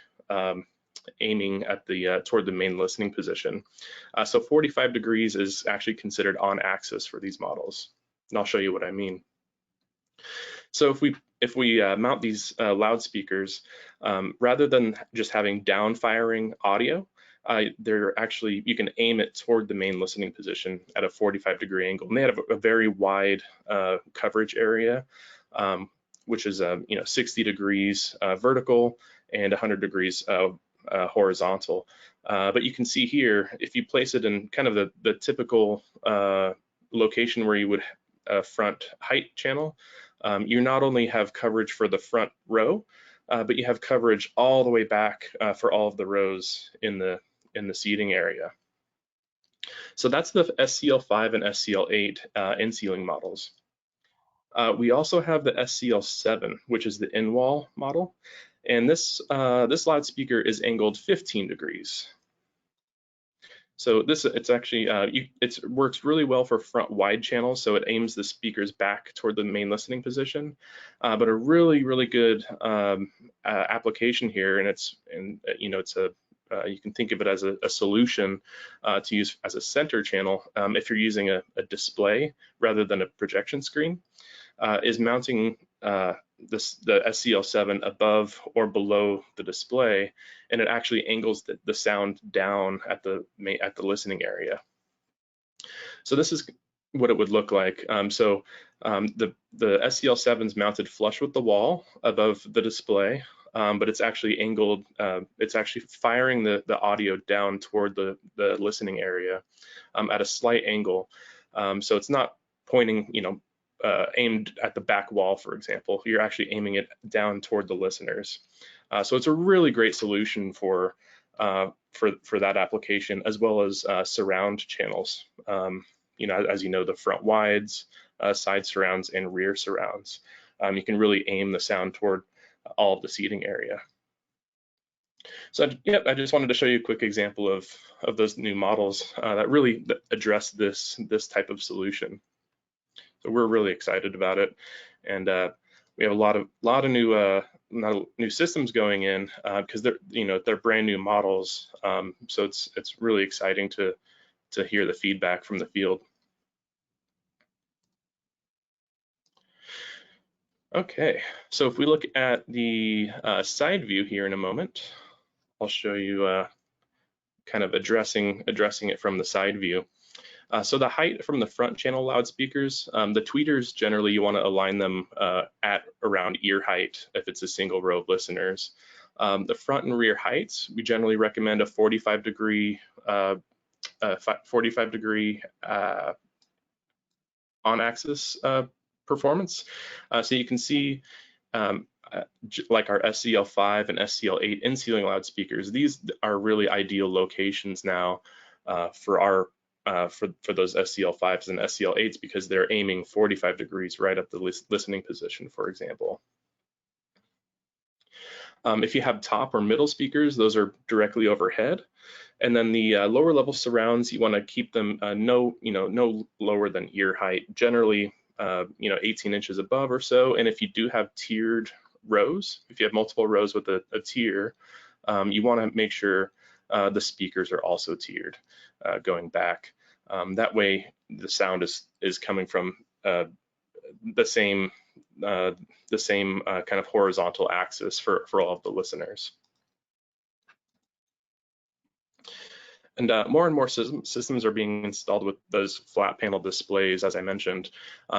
S3: aiming at toward the main listening position. So 45 degrees is actually considered on axis for these models, and I'll show you what I mean. So if we mount these loudspeakers, rather than just having down firing audio, you can aim it toward the main listening position at a 45-degree angle. And they have a very wide coverage area, which is 60 degrees vertical and 100 degrees horizontal. But you can see here, if you place it in kind of the typical location where you would front height channel, you not only have coverage for the front row, but you have coverage all the way back for all of the rows in the seating area. So that's the SCL5 and SCL8 in-ceiling models. We also have the SCL7, which is the in-wall model, and this loudspeaker is angled 15 degrees. So it works really well for front wide channels, so it aims the speakers back toward the main listening position. But a really good application here, and you can think of it as a solution to use as a center channel if you're using a display rather than a projection screen, is mounting the SCL7 above or below the display, and it actually angles the sound down at the listening area. So this is what it would look like. The SCL7 is mounted flush with the wall above the display, but it's actually angled. It's actually firing the audio down toward the listening area at a slight angle. So it's not pointing, aimed at the back wall, for example. You're actually aiming it down toward the listeners. So it's a really great solution for that application, as well as surround channels. As you know, the front wides, side surrounds, and rear surrounds. You can really aim the sound toward all of the seating area. So I just wanted to show you a quick example of those new models that really address this type of solution. So we're really excited about it, and we have a lot of new systems going in because they're brand new models. So it's really exciting to hear the feedback from the field. Okay, so if we look at the side view here in a moment, I'll show you kind of addressing it from the side view. So the height from the front channel loudspeakers, the tweeters, generally you want to align them at around ear height if it's a single row of listeners. The front and rear heights, we generally recommend a 45 degree on-axis performance. So you can see like our SCL5 and SCL8 in-ceiling loudspeakers, these are really ideal locations now for those SCL5s and SCL8s because they're aiming 45 degrees right at the listening position, for example. If you have top or middle speakers, those are directly overhead. And then the lower level surrounds, you want to keep them no lower than ear height, generally 18 inches above or so. And if you do have tiered rows, if you have multiple rows with a tier, you want to make sure the speakers are also tiered going back. That way the sound is coming from the same kind of horizontal axis for all of the listeners. And more systems are being installed with those flat panel displays, as I mentioned.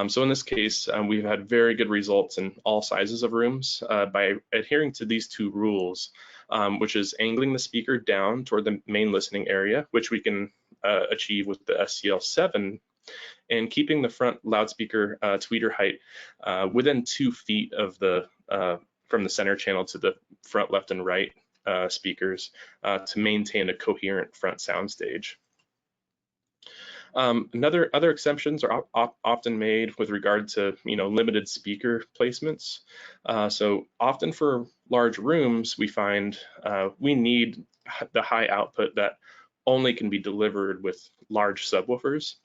S3: So in this case, we've had very good results in all sizes of rooms by adhering to these two rules, which is angling the speaker down toward the main listening area, which we can achieve with the SCL7, and keeping the front loudspeaker tweeter height within 2 feet of from the center channel to the front left and right speakers to maintain a coherent front soundstage. Other exceptions are often made with regard to limited speaker placements. So often for large rooms, we find we need the high output that only can be delivered with large subwoofers.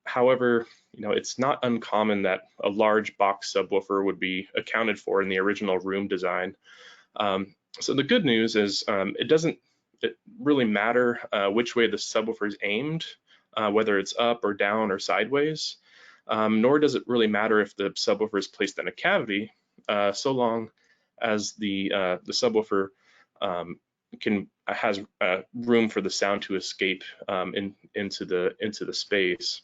S3: However, it's not uncommon that a large box subwoofer would be accounted for in the original room design. So the good news is it doesn't really matter which way the subwoofer is aimed, whether it's up or down or sideways, nor does it really matter if the subwoofer is placed in a cavity, so long as the subwoofer has room for the sound to escape into the space.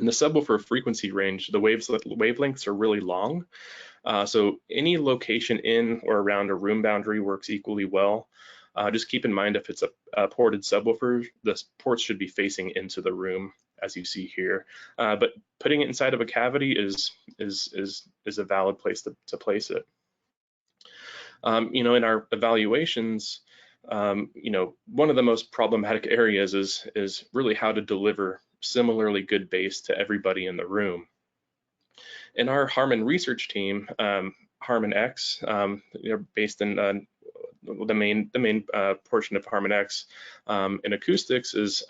S3: In the subwoofer frequency range, the wavelengths are really long. So any location in or around a room boundary works equally well. Just keep in mind if it's a ported subwoofer, the ports should be facing into the room, as you see here. But putting it inside of a cavity is a valid place to place it. In our evaluations, one of the most problematic areas is really how to deliver similarly good bass to everybody in the room. In our Harman research team, Harman X, based in the main portion of Harman X in acoustics is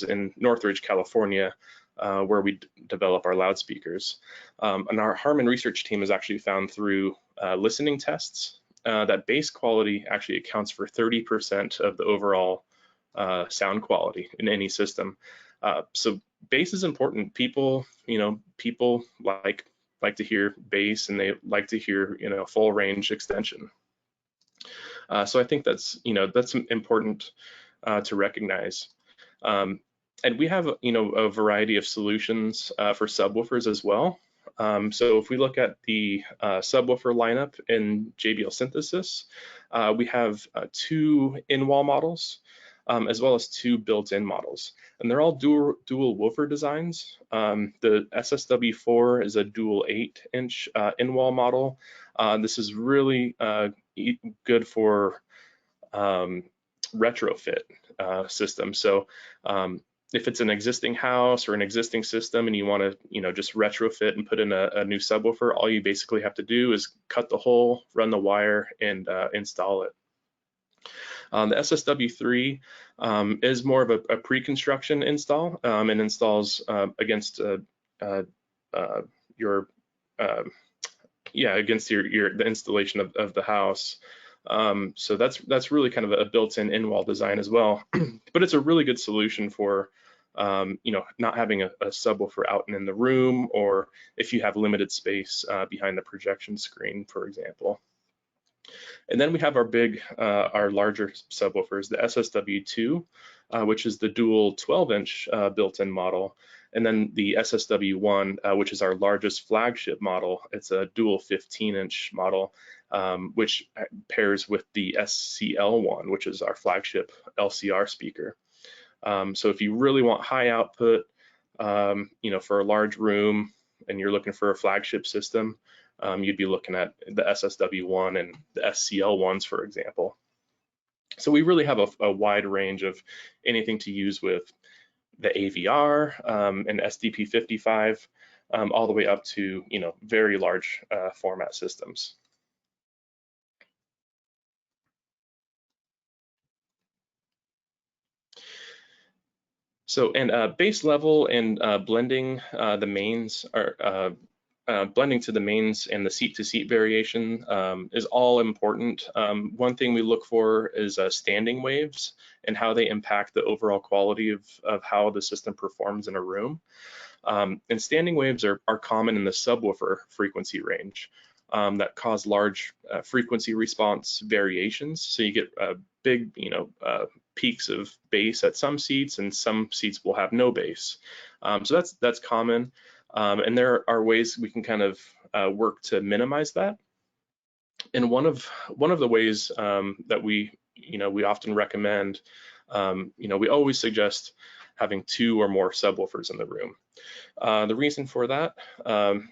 S3: in Northridge, California, where we develop our loudspeakers. And our Harman research team has actually found through listening tests that bass quality actually accounts for 30% of the overall sound quality in any system. So bass is important. People like like to hear bass and they like to hear, you know, full range extension. So I think that's, you know, that's important to recognize. And we have, you know, a variety of solutions for subwoofers as well. So if we look at the subwoofer lineup in JBL Synthesis, we have 2 in-wall models, as well as 2 built-in models. And they're all dual woofer designs. The SSW4 is a dual 8-inch in-wall model. This is really good for retrofit systems. So if it's an existing house or an existing system and you want to, you know, just retrofit and put in a new subwoofer, all you basically have to do is cut the hole, run the wire, and install it. The SSW3 is more of a pre-construction install and installs against against the installation of the house. So that's really kind of a built-in in-wall design as well. But it's a really good solution for you know, not having a subwoofer out and in the room, or if you have limited space behind the projection screen, for example. And then we have our larger subwoofers, the SSW2, which is the dual 12-inch built-in model, and then the SSW1, which is our largest flagship model. It's a dual 15-inch model, which pairs with the SCL1, which is our flagship LCR speaker. So if you really want high output, you know, for a large room and you're looking for a flagship system, you'd be looking at the SSW1 and the SCL1s, for example. So we really have a wide range of anything to use with the AVR and SDP55, all the way up to, you know, very large format systems. So, and base level and blending the mains are blending to the mains and the seat-to-seat variation is all important. One thing we look for is standing waves and how they impact the overall quality of how the system performs in a room. And standing waves are common in the subwoofer frequency range that cause large frequency response variations. So you get big, you know, peaks of bass at some seats, and some seats will have no bass. So that's common. And there are ways we can kind of work to minimize that. And one of the ways that we often recommend, we always suggest having 2 or more subwoofers in the room. The reason for that,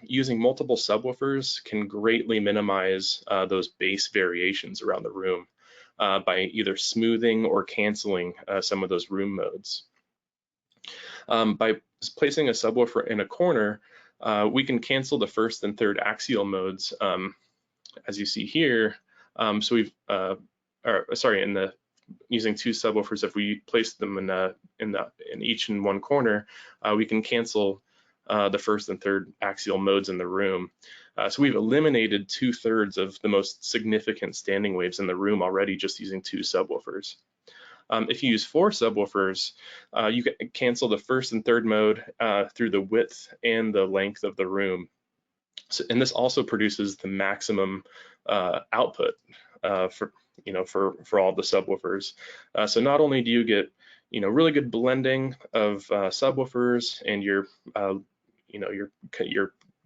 S3: using multiple subwoofers can greatly minimize those bass variations around the room by either smoothing or canceling some of those room modes. By placing a subwoofer in a corner, we can cancel the first and third axial modes, as you see here. So we've, using 2 subwoofers, if we place them in each in one corner, we can cancel the first and third axial modes in the room. So we've eliminated 2/3 of the most significant standing waves in the room already just using 2 subwoofers. If you use 4 subwoofers, you can cancel the first and third mode through the width and the length of the room. So, and this also produces the maximum output for all the subwoofers. So not only do you get really good blending of subwoofers, and you're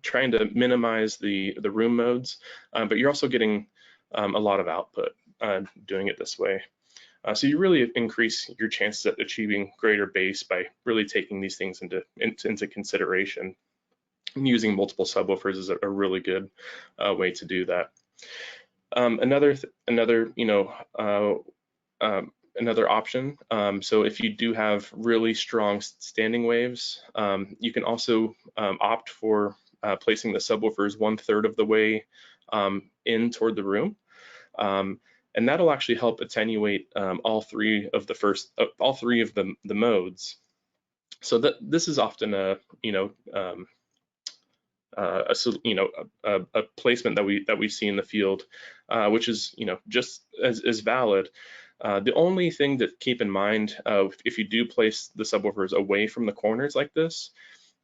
S3: trying to minimize the room modes, but you're also getting a lot of output doing it this way. So you really increase your chances at achieving greater bass by really taking these things into consideration. And using multiple subwoofers is a really good way to do that. Another option. So if you do have really strong standing waves, you can also opt for placing the subwoofers 1/3 of the way in toward the room. And that'll actually help attenuate all three of the modes. So this is often a placement that we see in the field, which is just as valid. The only thing to keep in mind if you do place the subwoofers away from the corners like this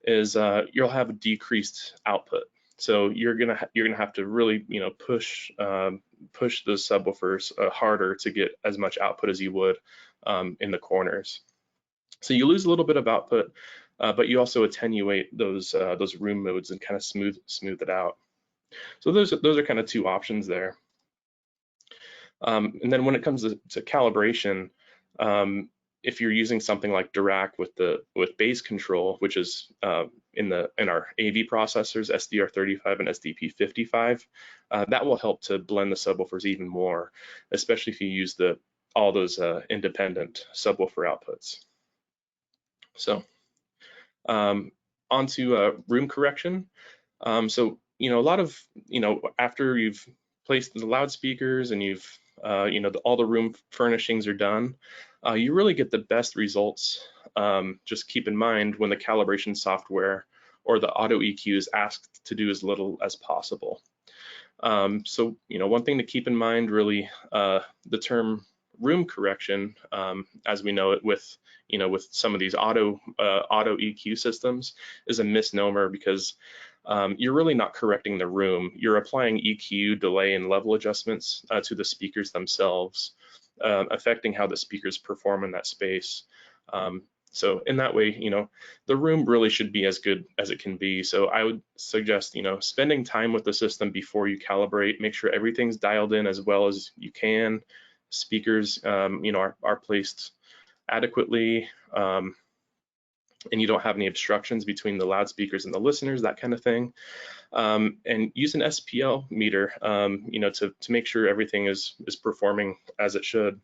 S3: is you'll have a decreased output. So you're gonna have to really, you know, push those subwoofers harder to get as much output as you would in the corners. So you lose a little bit of output, but you also attenuate those room modes and kind of smooth it out. So those are kind of two options there. And then when it comes to calibration, if you're using something like Dirac with base control, which is in our AV processors, SDR35 and SDP55, that will help to blend the subwoofers even more, especially if you use all those independent subwoofer outputs. So onto room correction. So, you know, a lot of, you know, after you've placed the loudspeakers and you've, you know, all the room furnishings are done, you really get the best results. Just keep in mind when the calibration software or the auto EQ is asked to do as little as possible. So, you know, one thing to keep in mind really, the term room correction, as we know it with, you know, with some of these auto EQ systems, is a misnomer, because you're really not correcting the room. You're applying EQ, delay, and level adjustments to the speakers themselves, affecting how the speakers perform in that space. So in that way, you know, the room really should be as good as it can be. So I would suggest, you know, spending time with the system before you calibrate. Make sure everything's dialed in as well as you can. Speakers, you know, are placed adequately, and you don't have any obstructions between the loudspeakers and the listeners, that kind of thing. And use an Spl meter, you know, to make sure everything is performing as it should.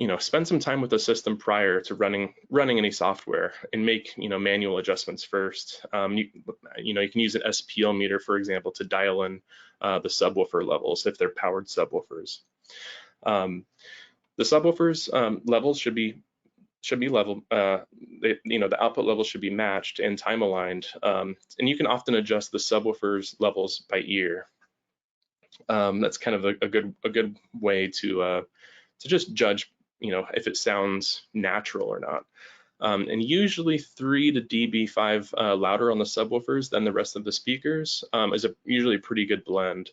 S3: You know, spend some time with the system prior to running any software, and make, you know, manual adjustments first. You know, you can use an Spl meter, for example, to dial in the subwoofer levels if they're powered subwoofers. The subwoofers levels should be level. You know, the output levels should be matched and time aligned, and you can often adjust the subwoofers levels by ear. That's kind of a good way to just judge, you know, if it sounds natural or not. And usually 3 dB5 louder on the subwoofers than the rest of the speakers is usually a pretty good blend.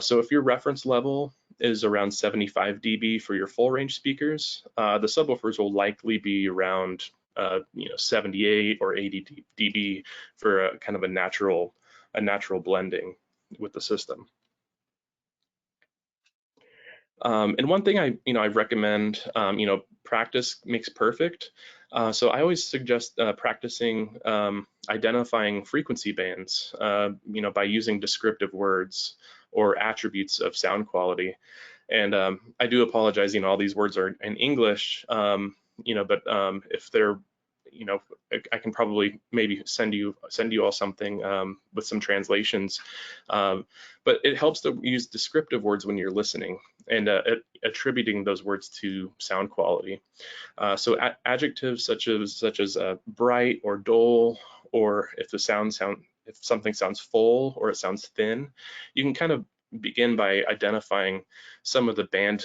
S3: So if your reference level is around 75 dB for your full range speakers, the subwoofers will likely be around you know, 78 or 80 dB for a kind of a natural blending with the system. And one thing I recommend, you know, practice makes perfect. So I always suggest practicing identifying frequency bands, you know, by using descriptive words or attributes of sound quality. And I do apologize, you know, all these words are in English, you know, but if they're, you know, I can probably maybe send you all something with some translations, but it helps to use descriptive words when you're listening and attributing those words to sound quality. So adjectives such as bright or dull, or if something sounds full or it sounds thin, you can kind of begin by identifying some of the band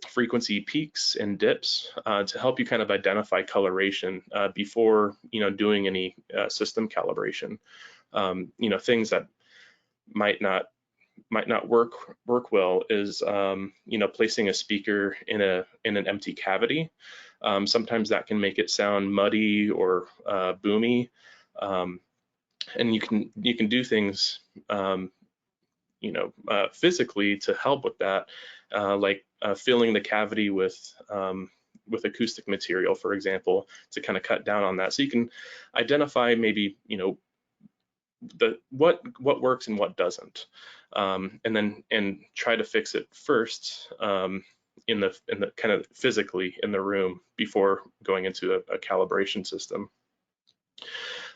S3: frequency peaks and dips to help you kind of identify coloration before, you know, doing any system calibration. You know, things that might not work well is, you know, placing a speaker in an empty cavity. Sometimes that can make it sound muddy or boomy, and you can do things, you know, physically to help with that, like filling the cavity with acoustic material, for example, to kind of cut down on that. So you can identify maybe, you know, what works and what doesn't, and try to fix it first in the kind of physically in the room before going into a calibration system.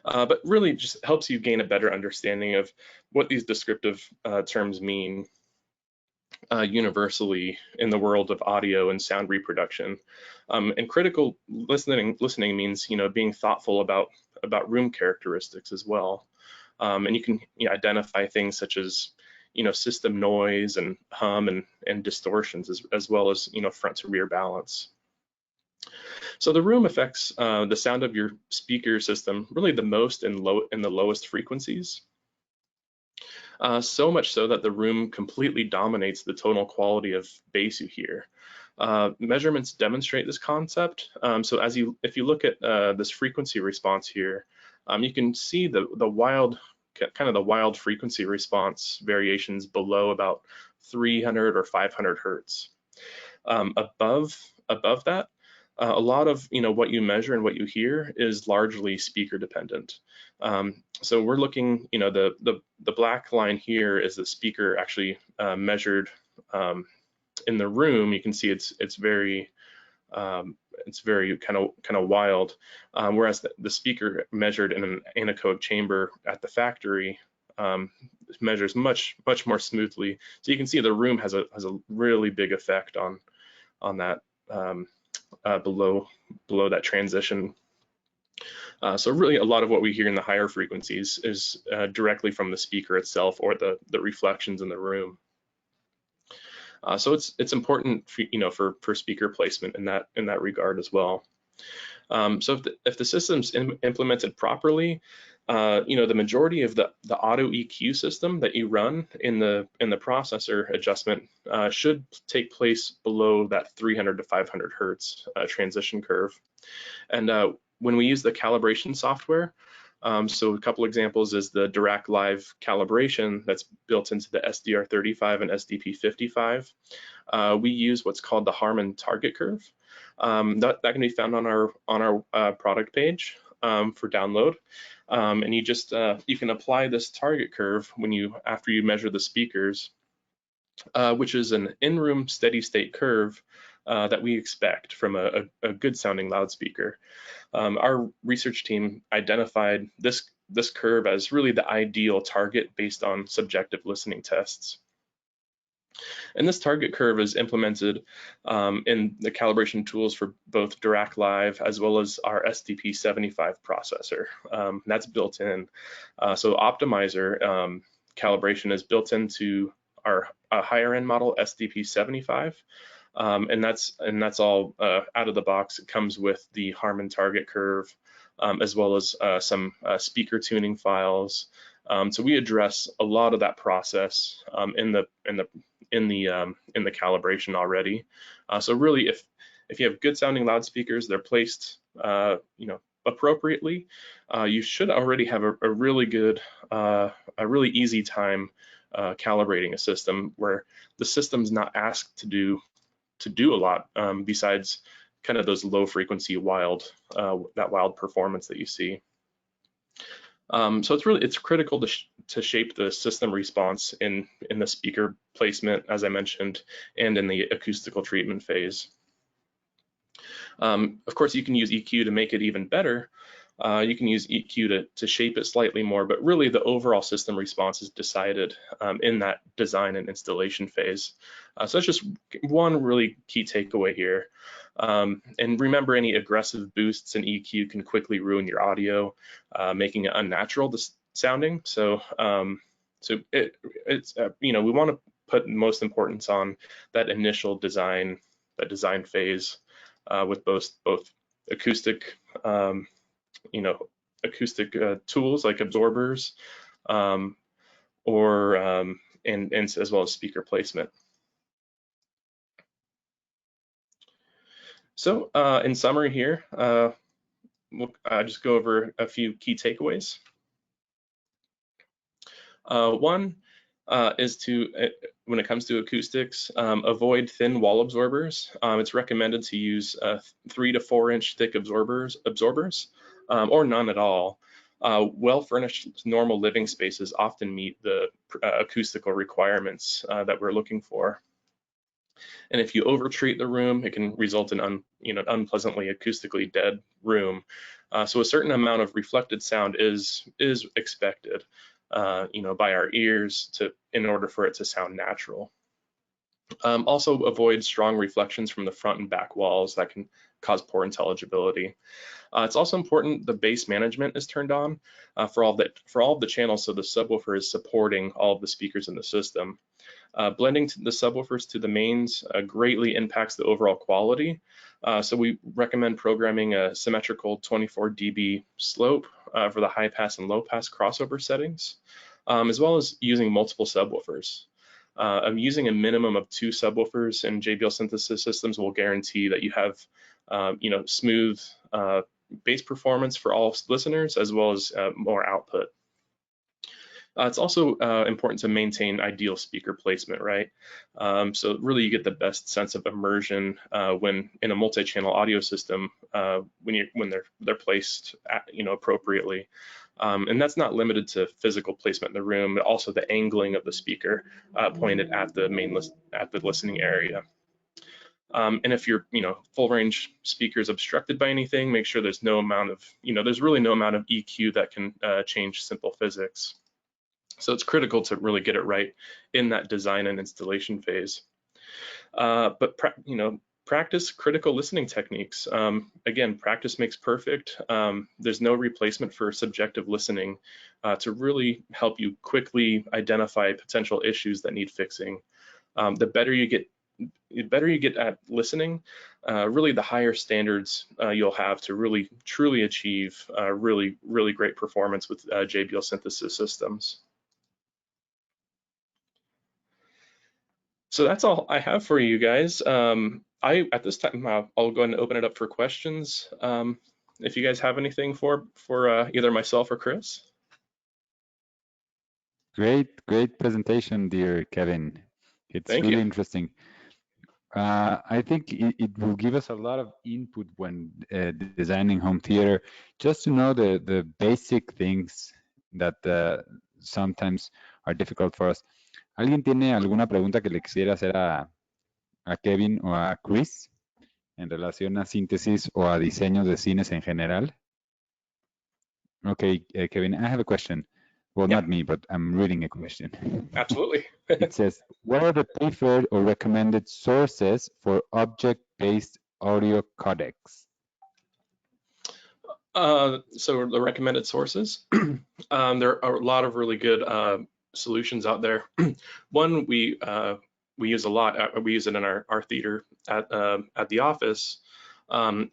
S3: But really just helps you gain a better understanding of what these descriptive terms mean universally in the world of audio and sound reproduction. And critical listening means, you know, being thoughtful about room characteristics as well. And you can, you know, identify things such as, you know, system noise and hum and distortions, as well as, you know, front to rear balance. So the room affects the sound of your speaker system really the most in the lowest frequencies. So much so that the room completely dominates the tonal quality of bass you hear. Measurements demonstrate this concept. So if you look at this frequency response here, you can see the wild frequency response variations below about 300 or 500 hertz. Above that, a lot of what you measure and what you hear is largely speaker dependent. So we're looking, the black line here is the speaker actually measured in the room. You can see it's very kind of wild, whereas the speaker measured in an anechoic chamber at the factory measures much more smoothly. So you can see the room has a really big effect on that below that transition. So really a lot of what we hear in the higher frequencies is directly from the speaker itself or the reflections in the room. So it's important for speaker placement in that regard as well. So if the system's implemented properly, the majority of the auto EQ system that you run in the processor adjustment should take place below that 300 to 500 hertz transition curve. And when we use the calibration software, so a couple examples is the Dirac Live calibration that's built into the SDR35 and SDP55. We use what's called the Harman target curve. That can be found on our product page for download. And you can apply this target curve after you measure the speakers, which is an in-room steady state curve that we expect from a good sounding loudspeaker. Our research team identified this curve as really the ideal target based on subjective listening tests. And this target curve is implemented in the calibration tools for both Dirac Live as well as our SDP75 processor. That's built in. So Optimizer calibration is built into our higher end model SDP75. And that's all out of the box. It comes with the Harman target curve, as well as some speaker tuning files. So we address a lot of that process in the calibration already. So really, if you have good sounding loudspeakers, they're placed appropriately, you should already have a really good, a really easy time calibrating a system where the system's not asked to do a lot besides kind of those low frequency wild performance that you see. So it's critical to shape the system response in the speaker placement, as I mentioned, and in the acoustical treatment phase. Of course, you can use EQ to make it even better. You can use EQ to shape it slightly more, but really the overall system response is decided in that design and installation phase. So that's just one really key takeaway here. And remember, any aggressive boosts in EQ can quickly ruin your audio, making it unnatural sounding. So, we want to put most importance on that initial design, phase, with both acoustic, acoustic tools like absorbers, and as well as speaker placement. So in summary here, we'll just go over a few key takeaways. One is to, when it comes to acoustics, avoid thin wall absorbers. It's recommended to use 3 to 4 inch thick absorbers, or none at all. Well-furnished normal living spaces often meet the acoustical requirements that we're looking for. And if you overtreat the room, it can result in an unpleasantly acoustically dead room. So a certain amount of reflected sound is expected, by our ears in order for it to sound natural. Also avoid strong reflections from the front and back walls that can cause poor intelligibility. It's also important the bass management is turned on for all of the channels, so the subwoofer is supporting all of the speakers in the system. Blending the subwoofers to the mains greatly impacts the overall quality. So we recommend programming a symmetrical 24 dB slope for the high pass and low pass crossover settings, as well as using multiple subwoofers. Using a minimum of 2 subwoofers in JBL Synthesis systems will guarantee that you have smooth bass performance for all listeners, as well as more output. It's also important to maintain ideal speaker placement, right? So really you get the best sense of immersion when in a multi-channel audio system when they're placed appropriately. And that's not limited to physical placement in the room, but also the angling of the speaker pointed at the listening area. And if your full range speaker is obstructed by anything, make sure there's no amount of there's really no amount of EQ that can change simple physics. So it's critical to really get it right in that design and installation phase. But practice critical listening techniques. Again, practice makes perfect. There's no replacement for subjective listening to really help you quickly identify potential issues that need fixing. The better you get at listening, really the higher standards you'll have to really truly achieve really great performance with JBL Synthesis systems. So that's all I have for you guys. At this time, I'll go ahead and open it up for questions. If you guys have anything for either myself or Chris.
S1: Great presentation, dear Kevin. It's
S3: Thank
S1: really
S3: you.
S1: interesting. I think it will give us a lot of input when designing home theater, just to know the basic things that sometimes are difficult for us. ¿Alguien tiene alguna pregunta que le quisiera hacer a Kevin o a Chris en relación a síntesis o a diseños de cines en general? Okay, Kevin, I have a question. Well,
S3: Yeah.
S1: not me, but I'm reading a question.
S3: Absolutely.
S1: It says, what are the preferred or recommended sources for object-based audio codecs?
S3: So the recommended sources, there are a lot of really good solutions out there. One we use a lot, we use it in our theater at the office,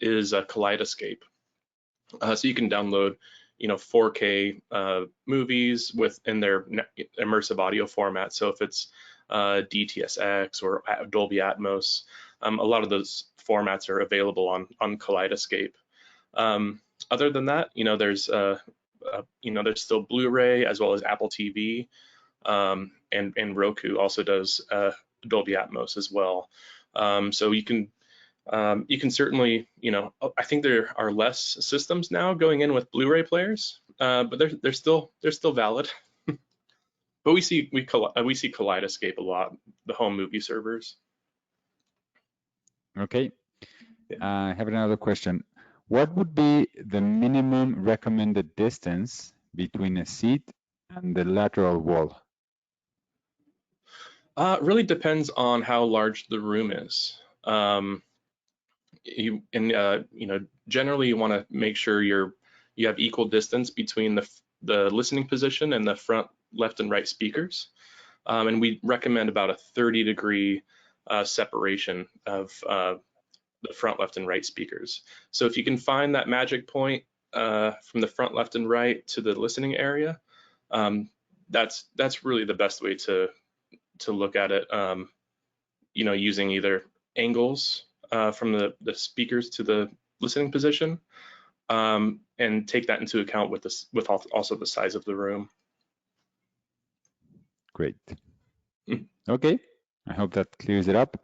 S3: is Kaleidoscape. So you can download 4K movies in their immersive audio format. So if it's DTSX or Dolby Atmos, a lot of those formats are available on Kaleidoscape. Other than that, there's still Blu-ray as well as Apple TV, and Roku also does Dolby Atmos as well. So you can certainly, I think there are less systems now going in with Blu-ray players, but they're still valid. But we see Kaleidoscape a lot, the home movie servers.
S1: Okay. I have another question. What would be the minimum recommended distance between a seat and the lateral wall?
S3: Really depends on how large the room is. Generally you want to make sure you have equal distance between the listening position and the front left and right speakers. And we recommend about a 30-degree separation of the front left and right speakers. So if you can find that magic point from the front left and right to the listening area, that's really the best way to look at it. Using either angles from the speakers to the listening position, and take that into account with also the size of the room.
S1: Great. Okay, I hope that clears it up.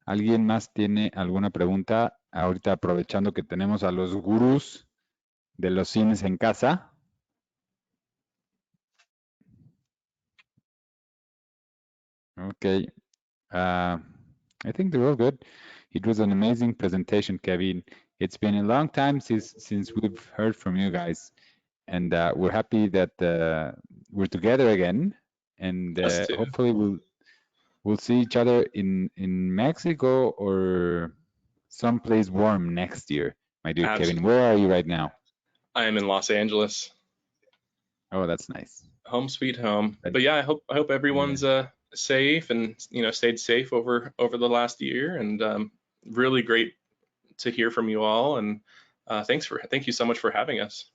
S1: ¿Alguien más tiene alguna pregunta? Ahorita aprovechando que tenemos a los gurús de los cines en casa. Okay. I think they're all good. It was an amazing presentation, Kevin. It's been a long time since we've heard from you guys, and we're happy that we're together again, and hopefully we'll see each other in Mexico or someplace warm next year, my dear Kevin. Where are you right now?
S3: I am in Los Angeles.
S1: Oh, that's nice.
S3: Home sweet home. But yeah, I hope everyone's safe and stayed safe over the last year, and really great to hear from you all. And thank you so much for having us.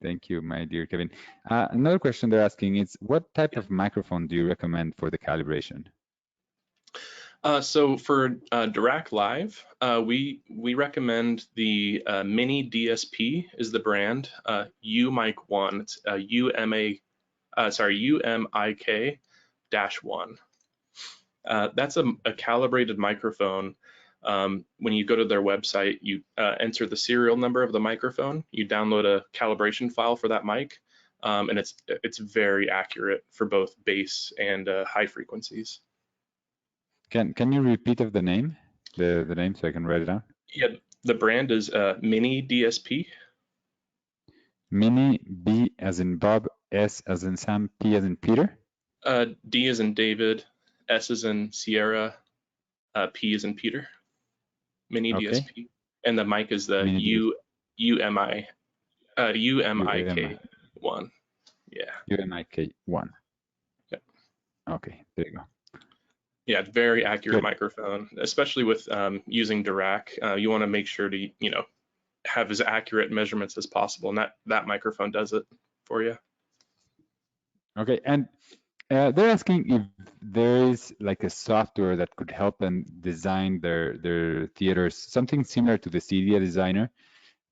S1: Thank you, my dear Kevin. Another question they're asking is, what type of microphone do you recommend for the calibration?
S3: So for Dirac Live, we recommend the Mini DSP is the brand, UMIK1. It's UMIK-1. That's a calibrated microphone. When you go to their website, you enter the serial number of the microphone, you download a calibration file for that mic, and it's very accurate for both bass and high frequencies.
S1: Can you repeat of the name, the name, so I can write it down?
S3: Yeah, the brand is Mini DSP.
S1: Mini, B as in Bob, S as in Sam, P as in Peter?
S3: D as in David, S as in Sierra, P as in Peter. Mini
S1: Okay.
S3: DSP. And the mic is the UMIK1. Yeah.
S1: UMIK1.
S3: Yeah.
S1: Okay, there you go.
S3: Yeah, very accurate
S1: Good.
S3: microphone, especially with using Dirac. You want to make sure to, have as accurate measurements as possible, and that microphone does it for you.
S1: Okay, and they're asking if there is like a software that could help them design their theaters, something similar to the CD Designer.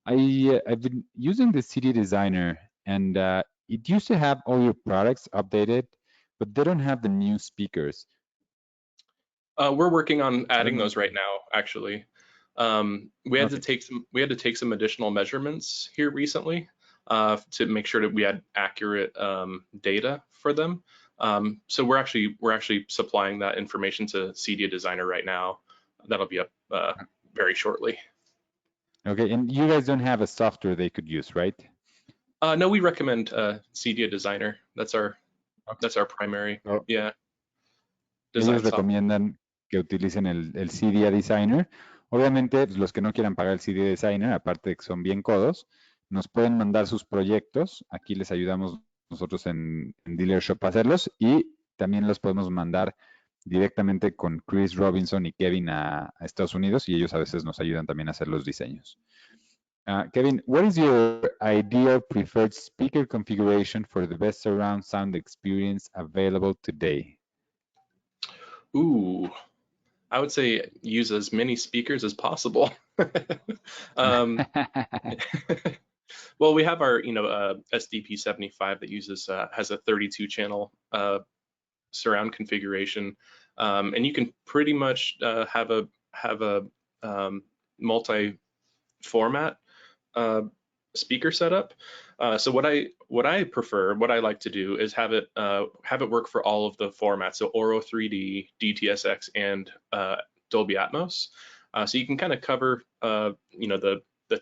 S1: I've been using the CD Designer, and it used to have all your products updated, but they don't have the new speakers.
S3: We're working on adding those right now, actually. We had
S1: Okay.
S3: to take some additional measurements here recently to make sure that we had accurate data for them. So we're actually supplying that information to CD Designer right now. That'll be up very shortly.
S1: Okay, and you guys don't have a software they could use, right?
S3: No, we recommend CD Designer. That's our primary.
S1: Oh.
S3: Yeah.
S1: Ellos recomiendan que utilicen el CD Designer. Obviamente, pues, los que no quieran pagar el CD Designer, aparte de que son bien codos, nos pueden mandar sus proyectos. Aquí les ayudamos nosotros en Dealershop a hacerlos, y también los podemos mandar directamente con Chris Robinson y Kevin a Estados Unidos, y ellos a veces nos ayudan también a hacer los diseños. Kevin, what is your ideal preferred speaker configuration for the best surround sound experience available today?
S3: Ooh, I would say use as many speakers as possible. Well, we have our SDP75 that uses has a 32 channel surround configuration, and you can pretty much have a multi-format speaker setup. So what I prefer, what I like to do is have it work for all of the formats, so Oro 3D, DTSX, and Dolby Atmos. So you can kind of cover the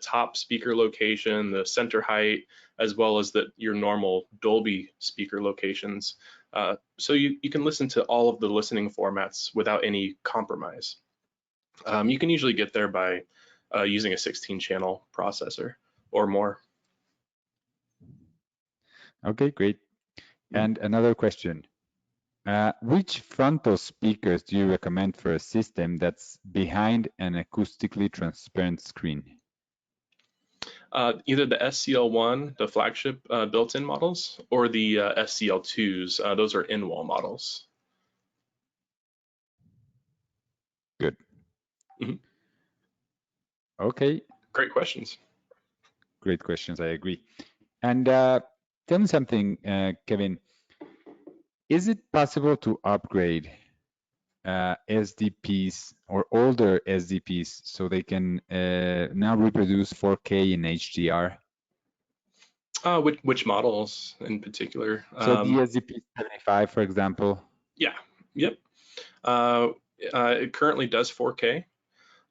S3: top speaker location, the center height, as well as your normal Dolby speaker locations. So you can listen to all of the listening formats without any compromise. You can usually get there by using a 16-channel processor or more.
S1: Okay, great. And another question. Which frontal speakers do you recommend for a system that's behind an acoustically transparent screen?
S3: Either the SCL1, the flagship built-in models, or the SCL2s. Those are in-wall models.
S1: Good.
S3: Mm-hmm.
S1: Okay.
S3: Great questions.
S1: Great questions, I agree. And tell me something, Kevin. Is it possible to upgrade SDPs or older SDPs so they can now reproduce 4K in HDR?
S3: Which models in particular?
S1: So the SDP75, for example.
S3: Yeah. Yep. It currently does 4K.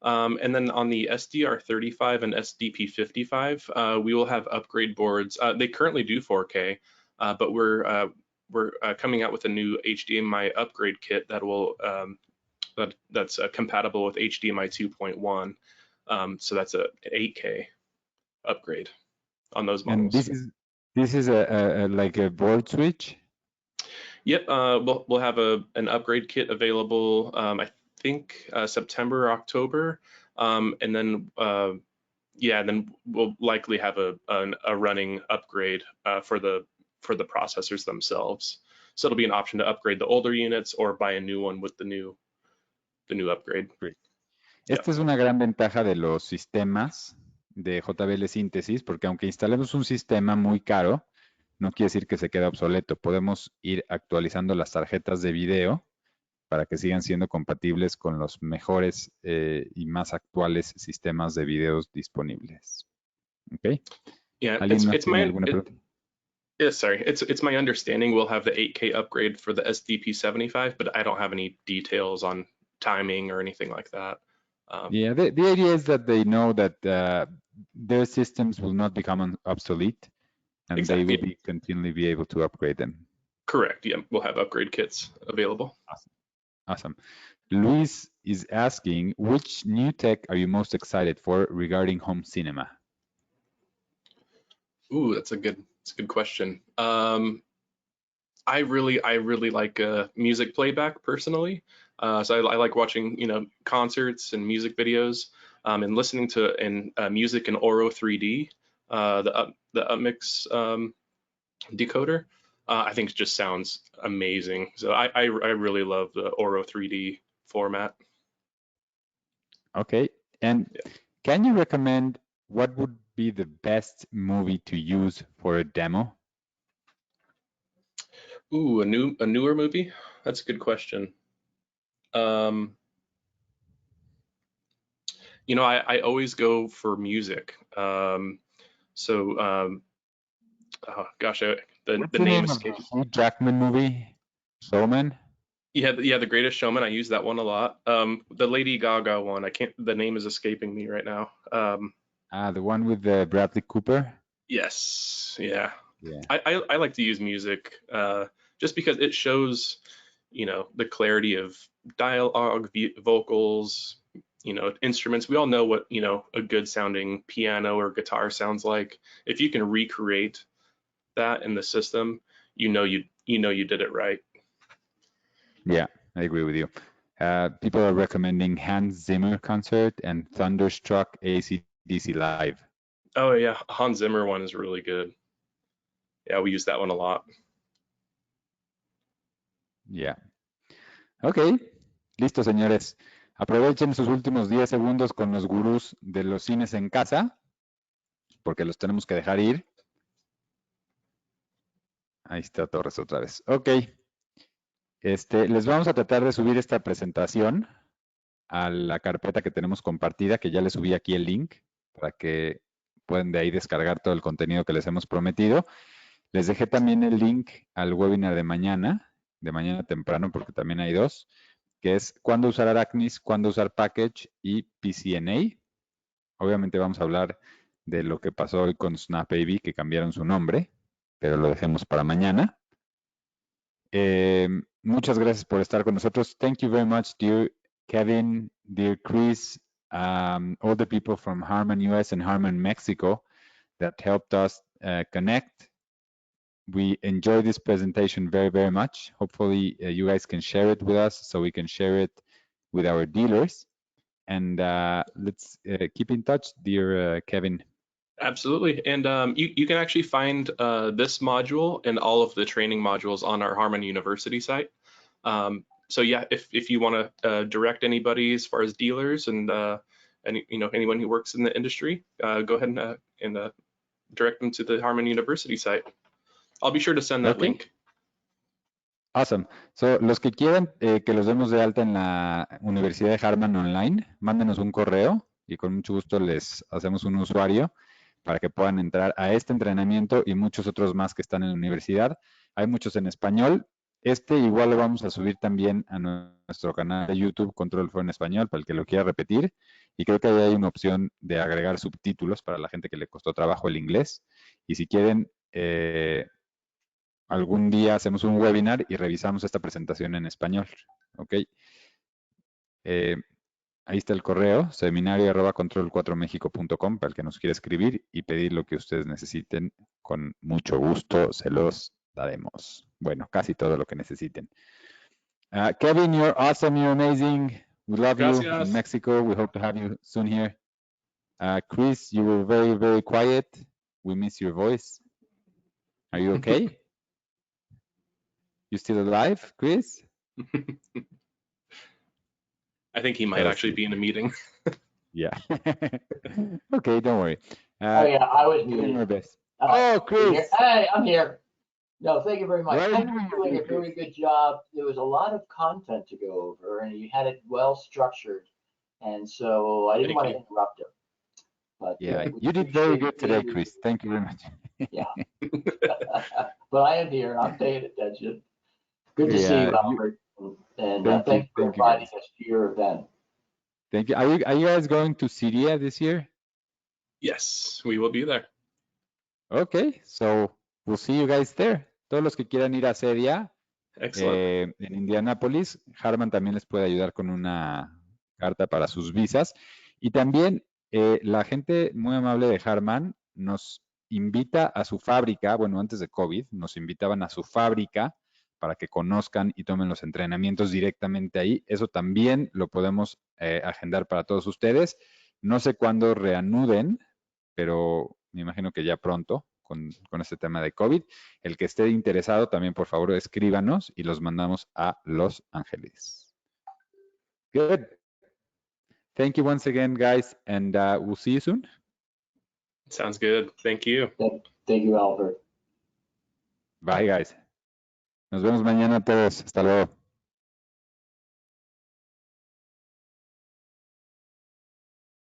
S3: And then on the SDR35 and SDP55, we will have upgrade boards. They currently do 4K, but we're coming out with a new HDMI upgrade kit that will that's compatible with HDMI 2.1. So that's an 8K upgrade on those models.
S1: And this is a like a board switch?
S3: Yep, we'll have an upgrade kit available. I think September or October, and then then we'll likely have a running upgrade for the processors themselves. So it'll be an option to upgrade the older units or buy a new one with the new upgrade.
S1: Great. Esta es una gran ventaja de los sistemas de JBL Synthesis, porque aunque instalemos un sistema muy caro, no quiere decir que se quede obsoleto. Podemos ir actualizando las tarjetas de video para que sigan siendo compatibles con los mejores y más actuales sistemas de videos disponibles. ¿Ok?
S3: Yeah,
S1: ¿Alguien más tiene alguna pregunta?
S3: It's my understanding we'll have the 8K upgrade for the SDP75, but I don't have any details on timing or anything like that.
S1: Yeah, the idea is that they know that their systems will not become obsolete, and
S3: Exactly.
S1: they will continually be able to upgrade them.
S3: Correct. Yeah, we'll have upgrade kits available.
S1: Awesome. Luis is asking, which new tech are you most excited for regarding home cinema?
S3: Ooh, that's a good question. I really like music playback personally. So I like watching, concerts and music videos, and listening to music in Oro 3D, the Upmix decoder. I think it just sounds amazing. So I really love the Oro 3D format.
S1: Okay, and can you recommend what would be the best movie to use for a demo?
S3: Ooh, a newer movie? That's a good question. I always go for music. Oh gosh, the name escapes.
S1: Hugh Jackman movie, Showman.
S3: Yeah, The Greatest Showman. I use that one a lot. The Lady Gaga one. The name is escaping me right now.
S1: The one with Bradley Cooper.
S3: Yes. Yeah.
S1: Yeah.
S3: I like to use music just because it shows, the clarity of dialogue, vocals, instruments. We all know what, a good sounding piano or guitar sounds like. If you can recreate that in the system, you did it right.
S1: Yeah, I agree with you. People are recommending Hans Zimmer concert and Thunderstruck AC/DC Live.
S3: Oh yeah, Hans Zimmer one is really good. Yeah, we use that one a lot.
S1: Yeah. Ok, listo, señores. Aprovechen sus últimos 10 segundos con los gurús de los cines en casa, porque los tenemos que dejar ir. Ahí está Torres otra vez. Ok. Les vamos a tratar de subir esta presentación a la carpeta que tenemos compartida, que ya les subí aquí el link, para que puedan de ahí descargar todo el contenido que les hemos prometido. Les dejé también el link al webinar de mañana temprano, porque también hay dos, que es cuándo usar Arachnis, cuándo usar Package y PCNA. Obviamente vamos a hablar de lo que pasó hoy con Snap AV, que cambiaron su nombre, pero lo dejemos para mañana. Muchas gracias por estar con nosotros. Thank you very much, dear Kevin, dear Chris, all the people from Harman US and Harman Mexico that helped us connect. We enjoyed this presentation very, very much. Hopefully you guys can share it with us so we can share it with our dealers. And let's keep in touch, dear Kevin.
S3: Absolutely. And you can actually find this module and all of the training modules on our Harman University site. So yeah, if you want to direct anybody as far as dealers and anyone who works in the industry, go ahead and direct them to the Harman University site. I'll be sure to send that link.
S1: Awesome. So, los que quieran que los demos de alta en la Universidad de Harman online, mándenos un correo y con mucho gusto les hacemos un usuario para que puedan entrar a este entrenamiento y muchos otros más que están en la universidad. Hay muchos en español. Igual lo vamos a subir también a nuestro canal de YouTube, Control Flow en español, para el que lo quiera repetir. Y creo que ahí hay una opción de agregar subtítulos para la gente que le costó trabajo el inglés. Y si quieren, algún día hacemos un webinar y revisamos esta presentación en español. ¿Ok? Ahí está el correo, seminario@control4mexico.com, para el que nos quiera escribir y pedir lo que ustedes necesiten. Con mucho gusto se los debemos. Bueno, casi todo lo que necesiten. Kevin, you're awesome. You're amazing. We love you
S3: Gracias.
S1: in Mexico. We hope to have you soon here. Chris, you were very, very quiet. We miss your voice. Are you okay? You still alive, Chris?
S3: I think he might actually be in a meeting.
S1: Yeah. Okay, don't worry.
S4: Oh yeah, I was
S1: Doing
S4: muted.
S1: our best.
S4: Oh,
S1: Chris.
S4: Hey, I'm here. No, thank you very much.
S1: What are
S4: I
S1: you
S4: think you're
S1: doing,
S4: doing a very good job. There was a lot of content to go over, and you had it well structured. And so I didn't want to interrupt him. But
S1: Yeah,
S4: we
S1: you did very
S4: appreciate
S1: good today,
S4: you.
S1: Chris. Thank you very much.
S4: Yeah. But I am here. I'm paying attention. Good to see you, Albert. And thank you for inviting us to your event.
S1: Thank you. Are you guys going to Syria this year?
S3: Yes, we will be there.
S1: Okay, so we'll see you guys there. Todos los que quieran ir a Syria,
S3: Excellent.
S1: en Indianápolis, Harman también les puede ayudar con una carta para sus visas. Y también la gente muy amable de Harman nos invita a su fábrica, bueno, antes de COVID, nos invitaban a su fábrica para que conozcan y tomen los entrenamientos directamente ahí. Eso también lo podemos agendar para todos ustedes. No sé cuándo reanuden, pero me imagino que ya pronto con este tema de COVID. El que esté interesado también, por favor, escríbanos y los mandamos a Los Ángeles. Good. Thank you once again, guys, and we'll see you soon.
S3: Sounds good. Thank you.
S4: Thank you, Albert.
S1: Bye, guys. Nos vemos mañana todos. Hasta luego.